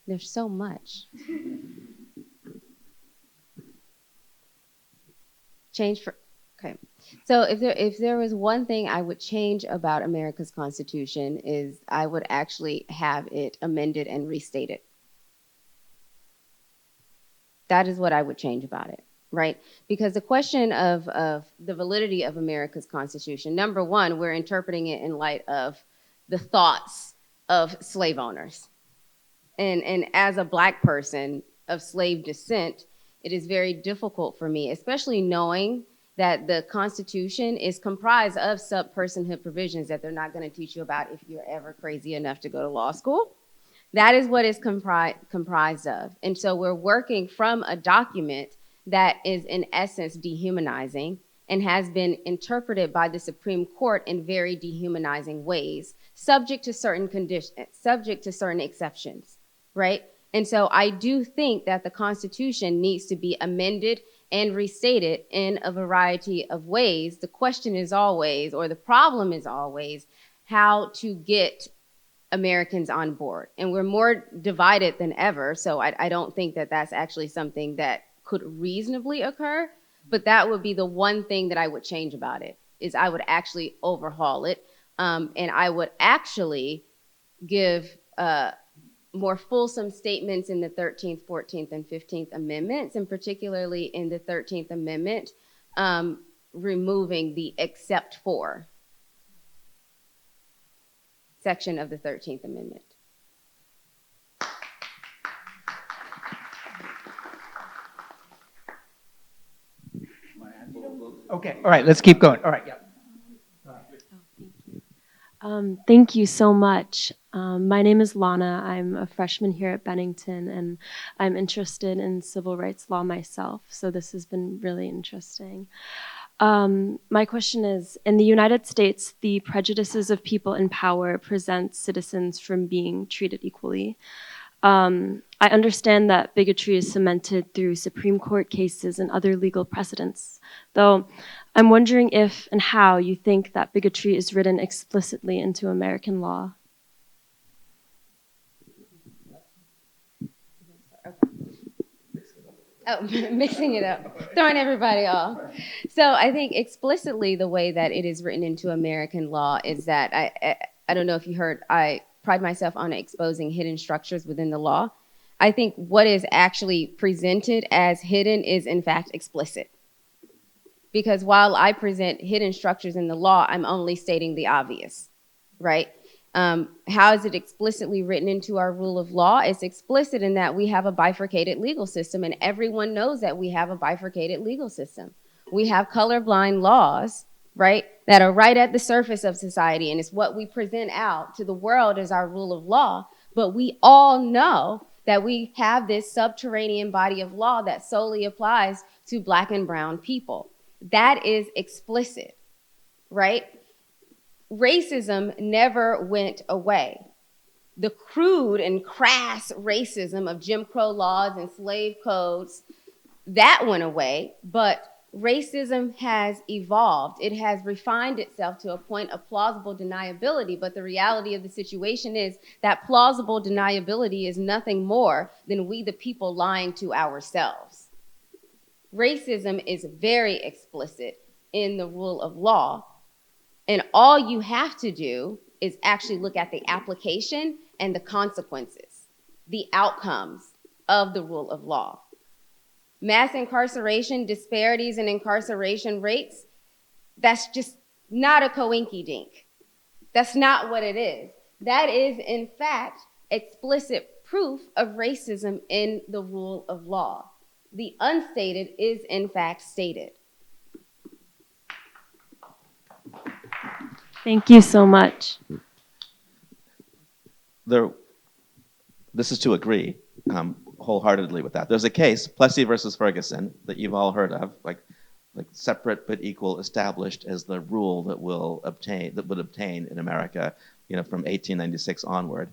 Speaker 5: There's so much. Okay. So if there was one thing I would change about America's Constitution is I would actually have it amended and restated. That is what I would change about it, right? Because the question of the validity of America's Constitution, number one, we're interpreting it in light of the thoughts of slave owners. And as a Black person of slave descent, it is very difficult for me, especially knowing that the Constitution is comprised of sub-personhood provisions that they're not going to teach you about if you're ever crazy enough to go to law school. That is what it's comprised of. And so we're working from a document that is in essence dehumanizing and has been interpreted by the Supreme Court in very dehumanizing ways, subject to certain conditions, subject to certain exceptions, right? And so I do think that the Constitution needs to be amended and restated in a variety of ways. The question is always, or the problem is always, how to get Americans on board. And we're more divided than ever. So I don't think that that's actually something that could reasonably occur. But that would be the one thing that I would change about it, is I would actually overhaul it. And I would actually give more fulsome statements in the 13th, 14th, and 15th Amendments, and particularly in the 13th Amendment, removing the except for section of the 13th Amendment.
Speaker 3: Okay, all right, let's keep going. All right, yeah.
Speaker 7: Thank you so much. My name is Lana. I'm a freshman here at Bennington, and I'm interested in civil rights law myself, so this has been really interesting. My question is, in the United States, the prejudices of people in power prevent citizens from being treated equally. I understand that bigotry is cemented through Supreme Court cases and other legal precedents, though I'm wondering if and how you think that bigotry is written explicitly into American law.
Speaker 5: Oh, mixing it up, throwing everybody off. So I think explicitly the way that it is written into American law is that I don't know if you heard, I pride myself on exposing hidden structures within the law. I think what is actually presented as hidden is in fact explicit. Because while I present hidden structures in the law, I'm only stating the obvious, right? How is it explicitly written into our rule of law? It's explicit in that we have a bifurcated legal system, and everyone knows that we have a bifurcated legal system. We have colorblind laws, right, that are right at the surface of society, and it's what we present out to the world as our rule of law. But we all know that we have this subterranean body of law that solely applies to Black and brown people. That is explicit, right? Racism never went away. The crude and crass racism of Jim Crow laws and slave codes, that went away, but racism has evolved. It has refined itself to a point of plausible deniability, but the reality of the situation is that plausible deniability is nothing more than we the people lying to ourselves. Racism is very explicit in the rule of law, and all you have to do is actually look at the application and the consequences, the outcomes of the rule of law. Mass incarceration, disparities in incarceration rates, that's just not a coinky-dink. That's not what it is. That is, in fact, explicit proof of racism in the rule of law. The unstated is, in fact, stated.
Speaker 7: Thank you so much.
Speaker 4: This is to agree wholeheartedly with that. There's a case, Plessy versus Ferguson, that you've all heard of, like separate but equal, established as the rule that would obtain in America, from 1896 onward.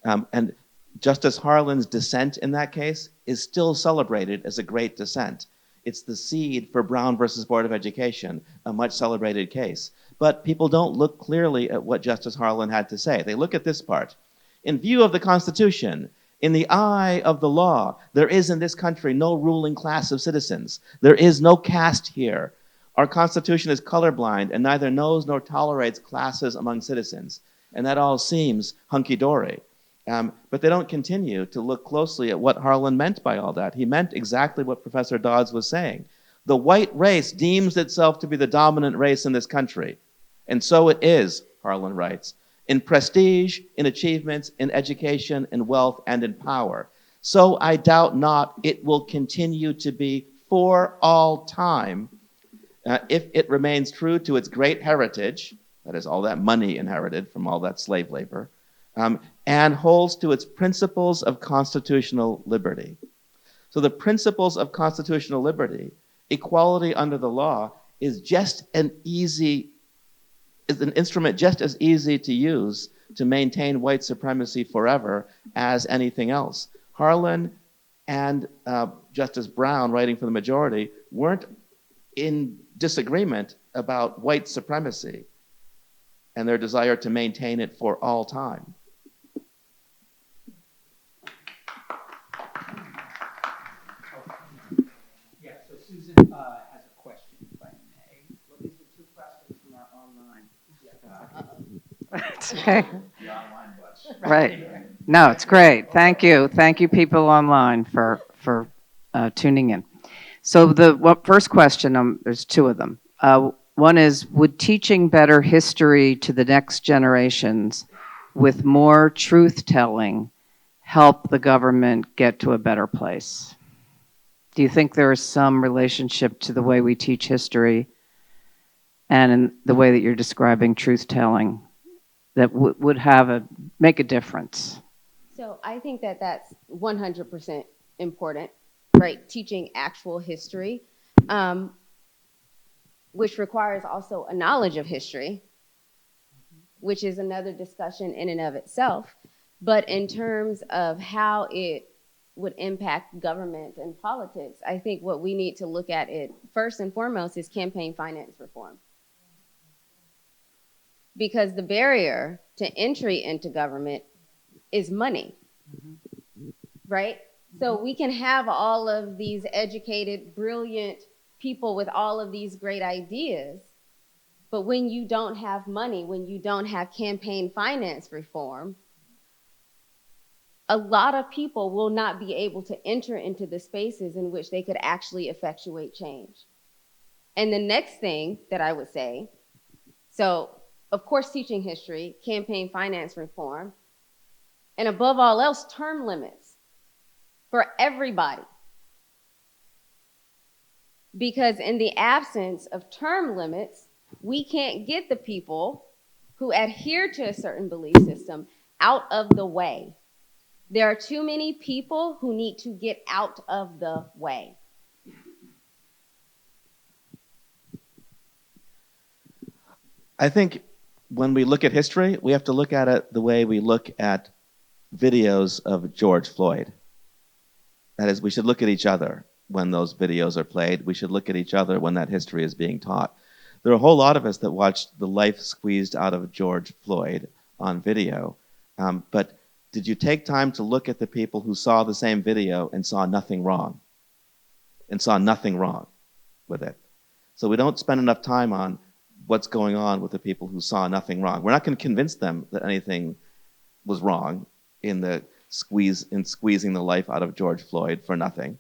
Speaker 4: And Justice Harlan's dissent in that case is still celebrated as a great dissent. It's the seed for Brown versus Board of Education, a much celebrated case. But people don't look clearly at what Justice Harlan had to say. They look at this part. In view of the Constitution, in the eye of the law, there is in this country no ruling class of citizens. There is no caste here. Our Constitution is colorblind and neither knows nor tolerates classes among citizens. And that all seems hunky-dory. But they don't continue to look closely at what Harlan meant by all that. He meant exactly what Professor Dodds was saying. The white race deems itself to be the dominant race in this country. And so it is, Harlan writes, in prestige, in achievements, in education, in wealth, and in power. So I doubt not it will continue to be for all time if it remains true to its great heritage, that is all that money inherited from all that slave labor, and holds to its principles of constitutional liberty. So the principles of constitutional liberty, equality under the law, is an instrument just as easy to use to maintain white supremacy forever as anything else. Harlan and Justice Brown, writing for the majority, weren't in disagreement about white supremacy and their desire to maintain it for all time.
Speaker 3: Yeah, so Susan has a question, if I may. Well, these are two questions from our online.
Speaker 2: It's okay. Right. No, it's great. Thank you. Thank you, people online, for tuning in. So the first question, there's two of them. One is, would teaching better history to the next generations with more truth-telling help the government get to a better place? Do you think there is some relationship to the way we teach history and in the way that you're describing truth-telling that would make a difference?
Speaker 5: So I think that that's 100% important, right? Teaching actual history, which requires also a knowledge of history, which is another discussion in and of itself. But in terms of how it would impact government and politics, I think what we need to look at it first and foremost is campaign finance reform. Because the barrier to entry into government is money, right? So we can have all of these educated, brilliant people with all of these great ideas, but when you don't have money, when you don't have campaign finance reform, a lot of people will not be able to enter into the spaces in which they could actually effectuate change. And the next thing that I would say, so of course, teaching history, campaign finance reform, and above all else, term limits for everybody. Because in the absence of term limits, we can't get the people who adhere to a certain belief system out of the way. There are too many people who need to get out of the way.
Speaker 4: I think when we look at history, we have to look at it the way we look at videos of George Floyd. That is, we should look at each other when those videos are played. We should look at each other when that history is being taught. There are a whole lot of us that watched the life squeezed out of George Floyd on video. But did you take time to look at the people who saw the same video and saw nothing wrong? And saw nothing wrong with it. So we don't spend enough time on what's going on with the people who saw nothing wrong. We're not going to convince them that anything was wrong in squeezing the life out of George Floyd for nothing.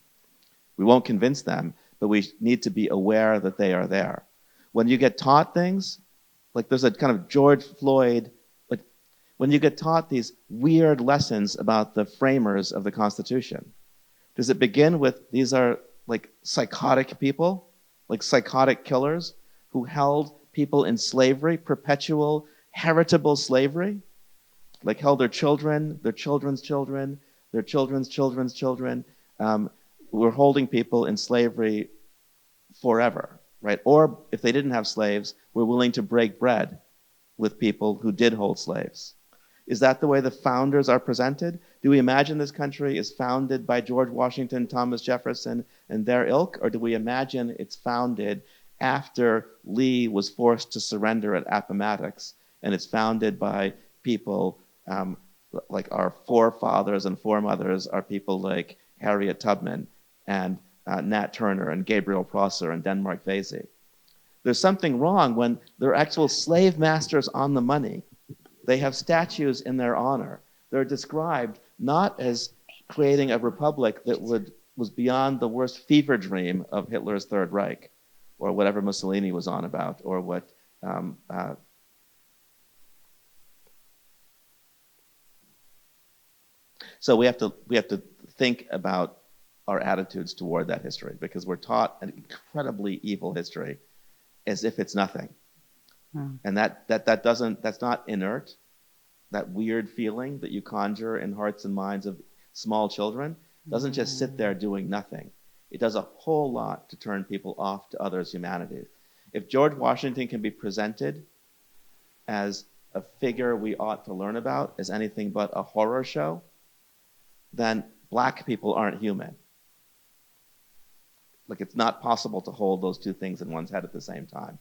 Speaker 4: We won't convince them, but we need to be aware that they are there. When you get taught things, like there's a kind of George Floyd, like when you get taught these weird lessons about the framers of the Constitution, does it begin with these are like psychotic people, like psychotic killers who held people in slavery, perpetual, heritable slavery, like held their children, their children's children, their children's children's children, were holding people in slavery forever, right? Or if they didn't have slaves, were willing to break bread with people who did hold slaves. Is that the way the founders are presented? Do we imagine this country is founded by George Washington, Thomas Jefferson, and their ilk? Or do we imagine it's founded after Lee was forced to surrender at Appomattox, and it's founded by people like our forefathers and foremothers are people like Harriet Tubman and Nat Turner and Gabriel Prosser and Denmark Vesey? There's something wrong when there are actual slave masters on the money. They have statues in their honor. They're described not as creating a republic that was beyond the worst fever dream of Hitler's Third Reich, or whatever Mussolini was on about, or what so we have to think about our attitudes toward that history, because we're taught an incredibly evil history as if it's nothing. And that's not inert. That weird feeling that you conjure in hearts and minds of small children doesn't just sit there doing nothing. It does a whole lot to turn people off to others' humanity. If George Washington can be presented as a figure we ought to learn about as anything but a horror show, then black people aren't human. Like, it's not possible to hold those two things in one's head at the same time.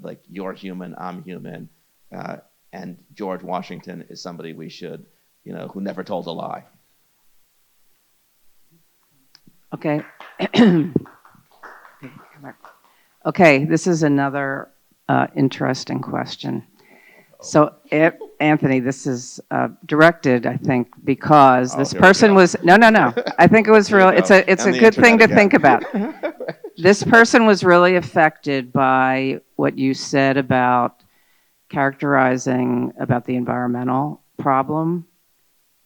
Speaker 4: Like, you're human, I'm human, and George Washington is somebody we should, who never told a lie.
Speaker 2: Okay. Okay, this is another interesting question. So, Anthony, this is directed, I think, because this person was no. I think it was real. It's a good thing to think about. This person was really affected by what you said about characterizing about the environmental problem,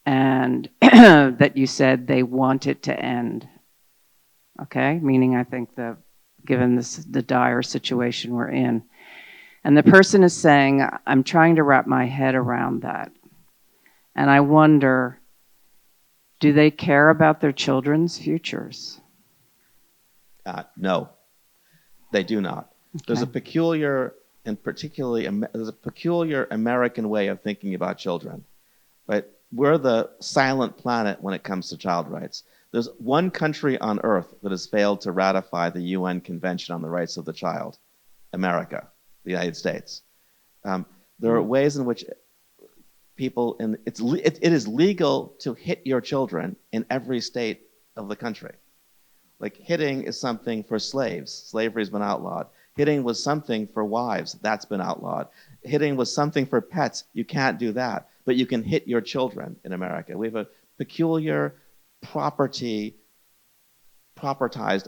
Speaker 2: and that you said they want it to end. Okay, meaning I think given the dire situation we're in. And the person is saying, I'm trying to wrap my head around that. And I wonder, do they care about their children's futures?
Speaker 4: No, they do not. Okay. There's a peculiar American way of thinking about children. Right? We're the silent planet when it comes to child rights. There's one country on earth that has failed to ratify the UN Convention on the Rights of the Child, America. The United States. There are ways in which it is legal to hit your children in every state of the country. Like, hitting is something for slaves. Slavery has been outlawed. Hitting was something for wives. That's been outlawed. Hitting was something for pets. You can't do that. But you can hit your children in America. We have a peculiar propertized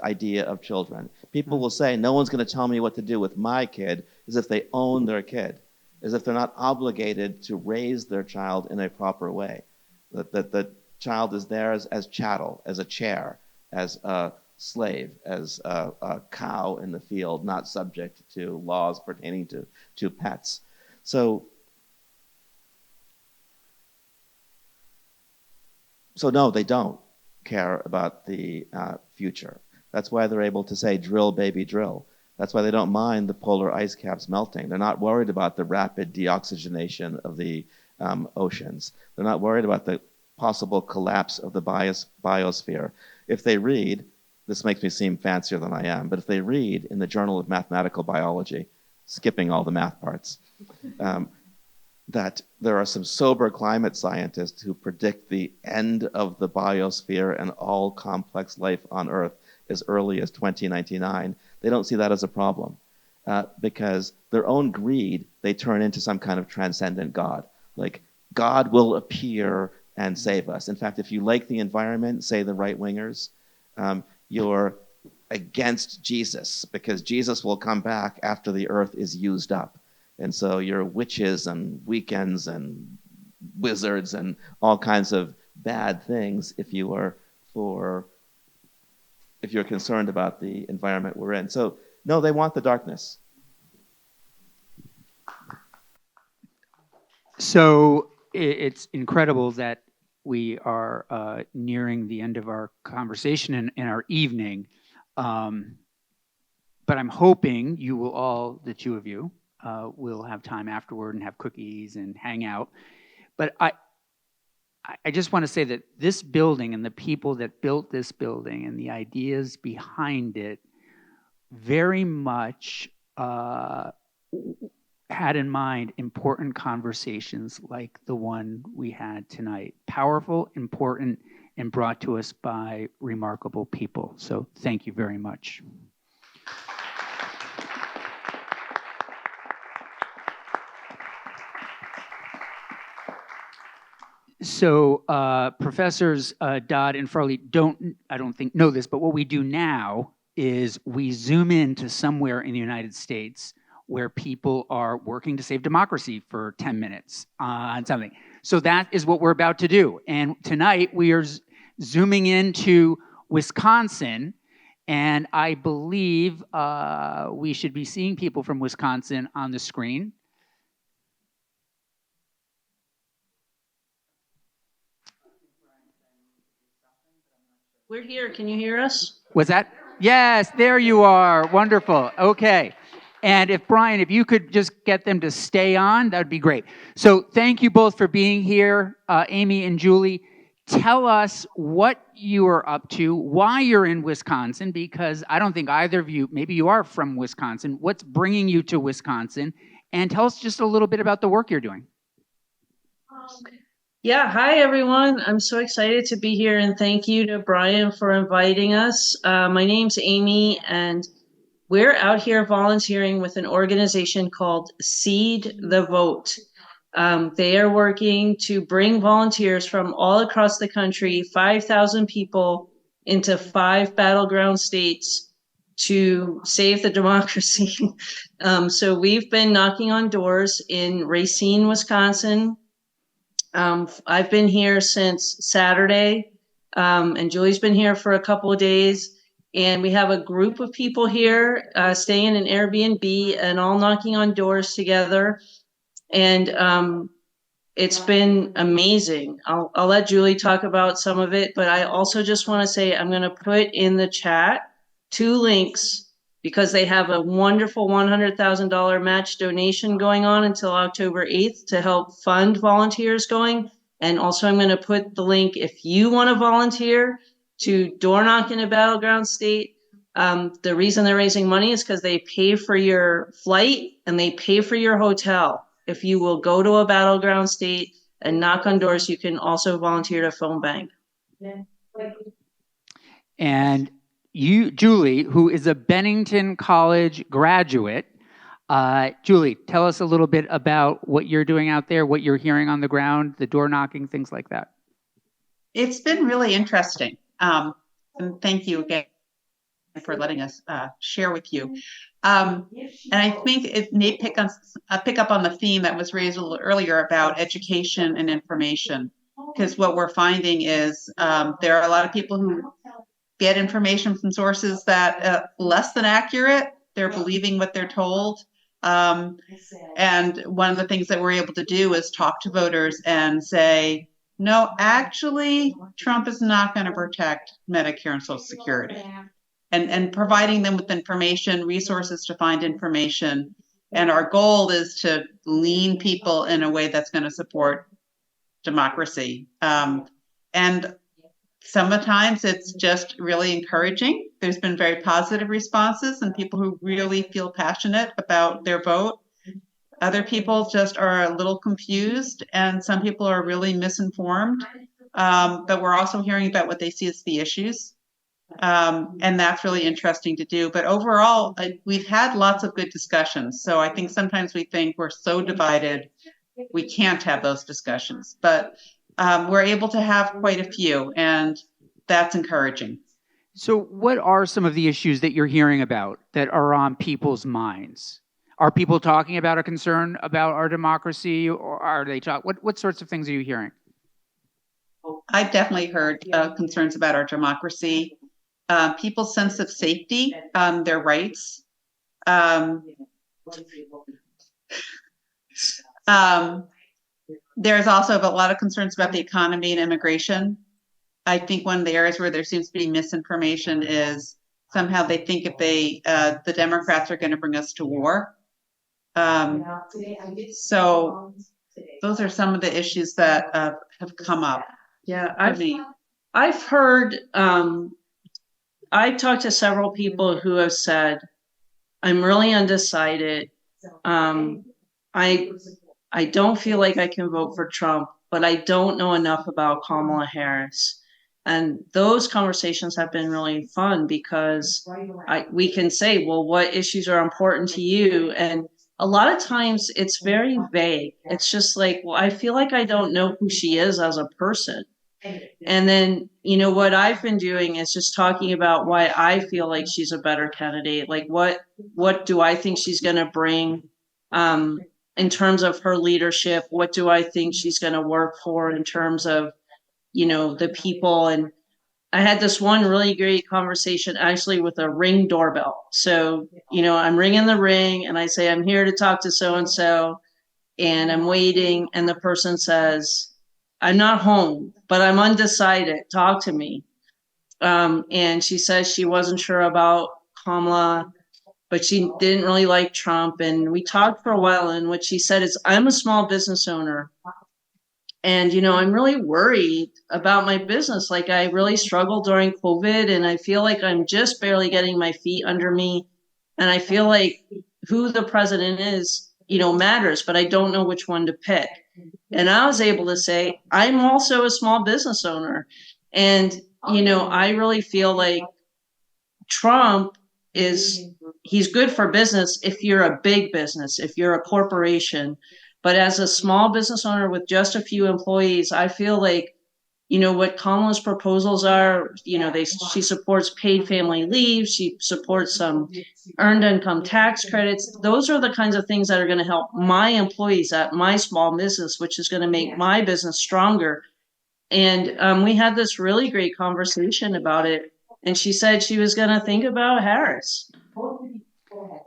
Speaker 4: idea of children. People will say, no one's going to tell me what to do with my kid, as if they own their kid, as if they're not obligated to raise their child in a proper way. That the child is there as chattel, as a chair, as a slave, as a cow in the field, not subject to laws pertaining to pets. So no, they don't care about the future. That's why they're able to say, drill, baby, drill. That's why they don't mind the polar ice caps melting. They're not worried about the rapid deoxygenation of the oceans. They're not worried about the possible collapse of the biosphere. If they read, this makes me seem fancier than I am, but if they read in the Journal of Mathematical Biology, skipping all the math parts, that there are some sober climate scientists who predict the end of the biosphere and all complex life on Earth as early as 2099, they don't see that as a problem. Because their own greed, they turn into some kind of transcendent God. Like, God will appear and save us. In fact, if you like the environment, say the right-wingers, you're against Jesus, because Jesus will come back after the Earth is used up. And so you're witches and weekends and wizards and all kinds of bad things if you're concerned about the environment we're in. So no, they want the darkness.
Speaker 3: So it's incredible that we are nearing the end of our conversation in our evening. But I'm hoping you will all, the two of you, will have time afterward and have cookies and hang out. But I just want to say that this building and the people that built this building and the ideas behind it very much had in mind important conversations like the one we had tonight. Powerful, important, and brought to us by remarkable people. So thank you very much. So professors Dodd and Farley I don't think know this, but what we do now is we zoom into somewhere in the United States where people are working to save democracy for 10 minutes on something. So that is what we're about to do. And tonight we are zooming into Wisconsin, and I believe we should be seeing people from Wisconsin on the screen.
Speaker 9: We're here. Can you hear us?
Speaker 3: Was that? Yes, there you are. Wonderful. Okay. And if Brian, if you could just get them to stay on, that would be great. So thank you both for being here. Amy and Julie, tell us what you are up to, why you're in Wisconsin, because I don't think either of you, maybe you are from Wisconsin. What's bringing you to Wisconsin? And tell us just a little bit about the work you're doing.
Speaker 9: Yeah, hi everyone. I'm so excited to be here, and thank you to Brian for inviting us. My name's Amy, and we're out here volunteering with an organization called Seed the Vote. They are working to bring volunteers from all across the country, 5,000 people, into 5 battleground states to save the democracy. So we've been knocking on doors in Racine, Wisconsin. I've been here since Saturday, and Julie's been here for a couple of days. And we have a group of people here staying in an Airbnb and all knocking on doors together. And it's been amazing. I'll let Julie talk about some of it, but I also just want to say I'm going to put in the chat 2 links because they have a wonderful $100,000 match donation going on until October 8th to help fund volunteers going. And also I'm going to put the link if you want to volunteer to door knock in a battleground state. The reason they're raising money is because they pay for your flight and they pay for your hotel. If you will go to a battleground state and knock on doors, you can also volunteer to phone bank.
Speaker 3: And you, Julie, who is a Bennington College graduate, Julie, tell us a little bit about what you're doing out there, what you're hearing on the ground, the door knocking, things like that.
Speaker 10: It's been really interesting. And thank you again for letting us share with you. And I think it may pick up on the theme that was raised a little earlier about education and information. Because what we're finding is there are a lot of people who get information from sources that less than accurate. They're believing what they're told. And one of the things that we're able to do is talk to voters and say, no, actually, Trump is not going to protect Medicare and Social Security. And providing them with information, resources to find information. And our goal is to lean people in a way that's going to support democracy. And sometimes it's just really encouraging. There's been very positive responses and people who really feel passionate about their vote. Other people just are a little confused, and some people are really misinformed. But we're also hearing about what they see as the issues. And that's really interesting to do. But overall, we've had lots of good discussions. So I think sometimes we think we're so divided, we can't have those discussions. But we're able to have quite a few, and that's encouraging.
Speaker 3: So what are some of the issues that you're hearing about that are on people's minds? Are people talking about a concern about our democracy, or are they what sorts of things are you hearing?
Speaker 10: I've definitely heard concerns about our democracy, people's sense of safety, their rights. There's also a lot of concerns about the economy and immigration. I think one of the areas where there seems to be misinformation is somehow they think if the Democrats are going to bring us to war. So those are some of the issues that have come up.
Speaker 9: Yeah, I've heard, I talked to several people who have said, I'm really undecided. I don't feel like I can vote for Trump, but I don't know enough about Kamala Harris. And those conversations have been really fun because we can say, well, what issues are important to you? And a lot of times it's very vague. It's just like, well, I feel like I don't know who she is as a person. And then, what I've been doing is just talking about why I feel like she's a better candidate. Like, what do I think she's going to bring in terms of her leadership? What do I think she's going to work for in terms of, the people? And I had this one really great conversation actually with a Ring doorbell. So, I'm ringing the ring and I say, I'm here to talk to so-and-so, and I'm waiting. And the person says, I'm not home, but I'm undecided. Talk to me. And she says she wasn't sure about Kamala, but she didn't really like Trump. And we talked for a while. And what she said is, I'm a small business owner. And, I'm really worried about my business. Like, I really struggled during COVID, and I feel like I'm just barely getting my feet under me. And I feel like who the president is, matters, but I don't know which one to pick. And I was able to say, I'm also a small business owner. And, I really feel like Trump he's good for business if you're a big business, if you're a corporation. But as a small business owner with just a few employees, I feel like, what Kamala's proposals are, she supports paid family leave. She supports some earned income tax credits. Those are the kinds of things that are going to help my employees at my small business, which is going to make my business stronger. And we had this really great conversation about it. And she said she was going to think about Harris.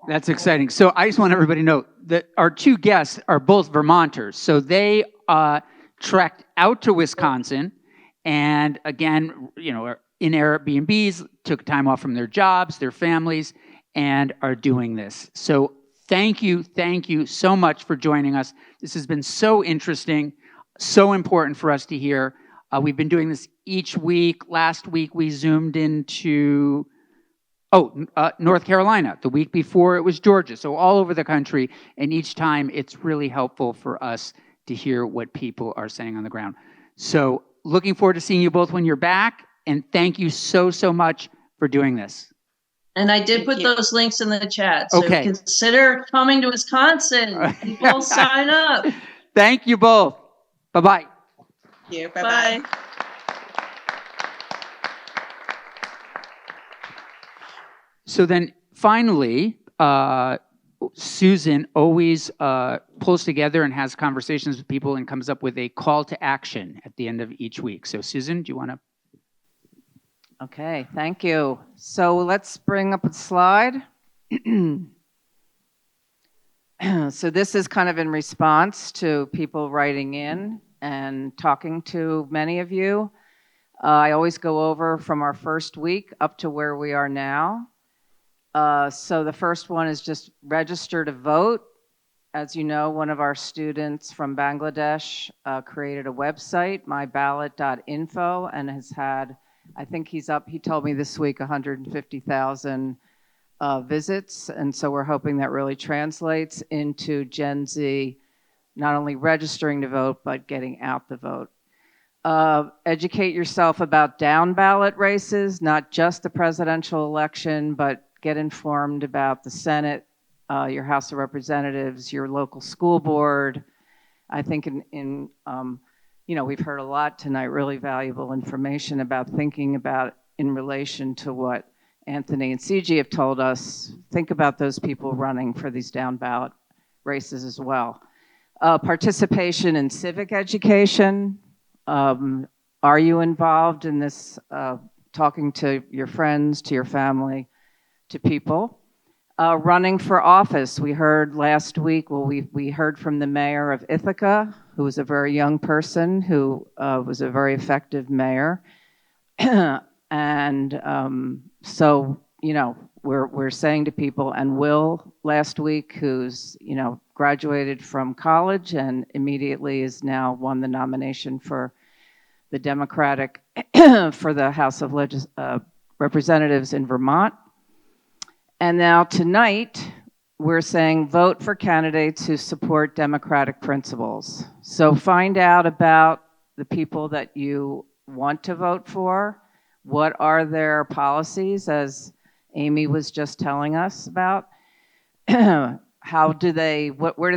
Speaker 3: That's exciting. So I just want everybody to know that our two guests are both Vermonters. So they trekked out to Wisconsin and again, are in Airbnbs, took time off from their jobs, their families, and are doing this. So thank you so much for joining us. This has been so interesting, so important for us to hear. We've been doing this each week. Last week we zoomed into North Carolina. The week before it was Georgia. So all over the country. And each time it's really helpful for us to hear what people are saying on the ground. So looking forward to seeing you both when you're back. And thank you so much for doing this.
Speaker 9: And I did put those links in the chat. So consider coming to Wisconsin. People sign up.
Speaker 3: Thank you both. Bye-bye.
Speaker 10: Thank you. Bye-bye.
Speaker 9: Bye.
Speaker 3: So then finally, Susan always pulls together and has conversations with people and comes up with a call to action at the end of each week. So Susan, do you want to?
Speaker 2: Okay, thank you. So let's bring up a slide. So this is kind of in response to people writing in and talking to many of you. I always go over from our first week up to where we are now. So the first one is just register to vote. As you know, one of our students from Bangladesh created a website, myballot.info, and has had, I think he told me this week, 150,000 visits. And so we're hoping that really translates into Gen Z not only registering to vote, but getting out the vote. Educate yourself about down ballot races, not just the presidential election, but get informed about the Senate, your House of Representatives, your local school board. I think we've heard a lot tonight, really valuable information about thinking about in relation to what Anthony and Ciji have told us. Think about those people running for these down ballot races as well. Participation in civic education. Are you involved in this, talking to your friends, to your family, to people? Running for office. We heard last week, we heard from the mayor of Ithaca, who was a very young person who was a very effective mayor. And so, we're saying to people, and Will last week, who's, graduated from college and immediately is now won the nomination for the Democratic for the House of Representatives in Vermont. And now tonight, we're saying vote for candidates who support democratic principles. So find out about the people that you want to vote for. What are their policies, as Amy was just telling us about? Where do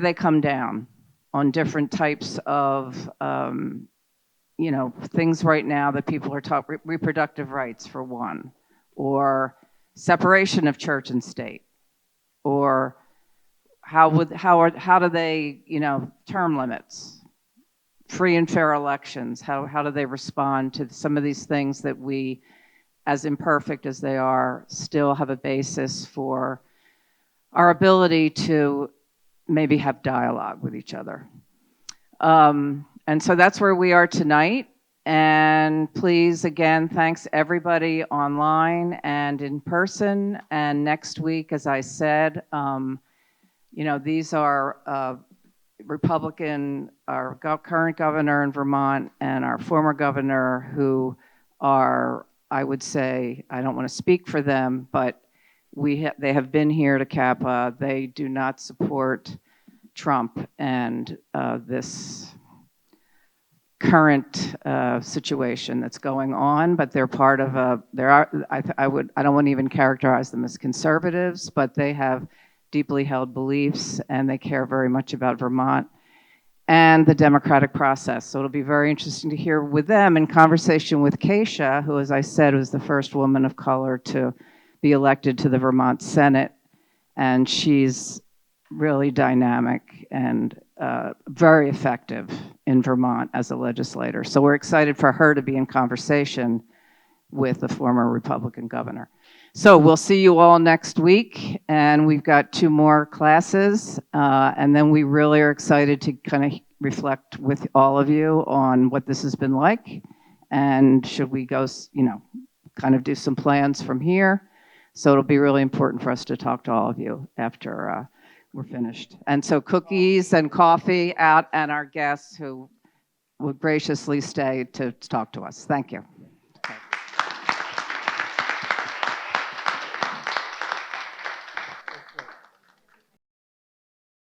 Speaker 2: they come down on different types of, things right now that people are talking, reproductive rights for one, or separation of church and state, or how do they, term limits, free and fair elections, how do they respond to some of these things that we, as imperfect as they are, still have a basis for our ability to maybe have dialogue with each other. And so that's where we are tonight. And please, again, thanks everybody online and in person. And next week, as I said, these are Republican, our current governor in Vermont and our former governor, who are, I would say, I don't want to speak for them, but they have been here to CAPA. They do not support Trump and this current situation that's going on, but they're part of I don't want to even characterize them as conservatives, but they have deeply held beliefs and they care very much about Vermont and the democratic process. So it'll be very interesting to hear with them in conversation with Keisha, who, as I said, was the first woman of color to be elected to the Vermont Senate. And she's really dynamic and very effective in Vermont as a legislator. So we're excited for her to be in conversation with the former Republican governor. So we'll see you all next week, and we've got 2 more classes, and then we really are excited to kind of reflect with all of you on what this has been like, and should we go, kind of do some plans from here. So it'll be really important for us to talk to all of you after we're finished. And so cookies and coffee out, and our guests who will graciously stay to talk to us. Thank you.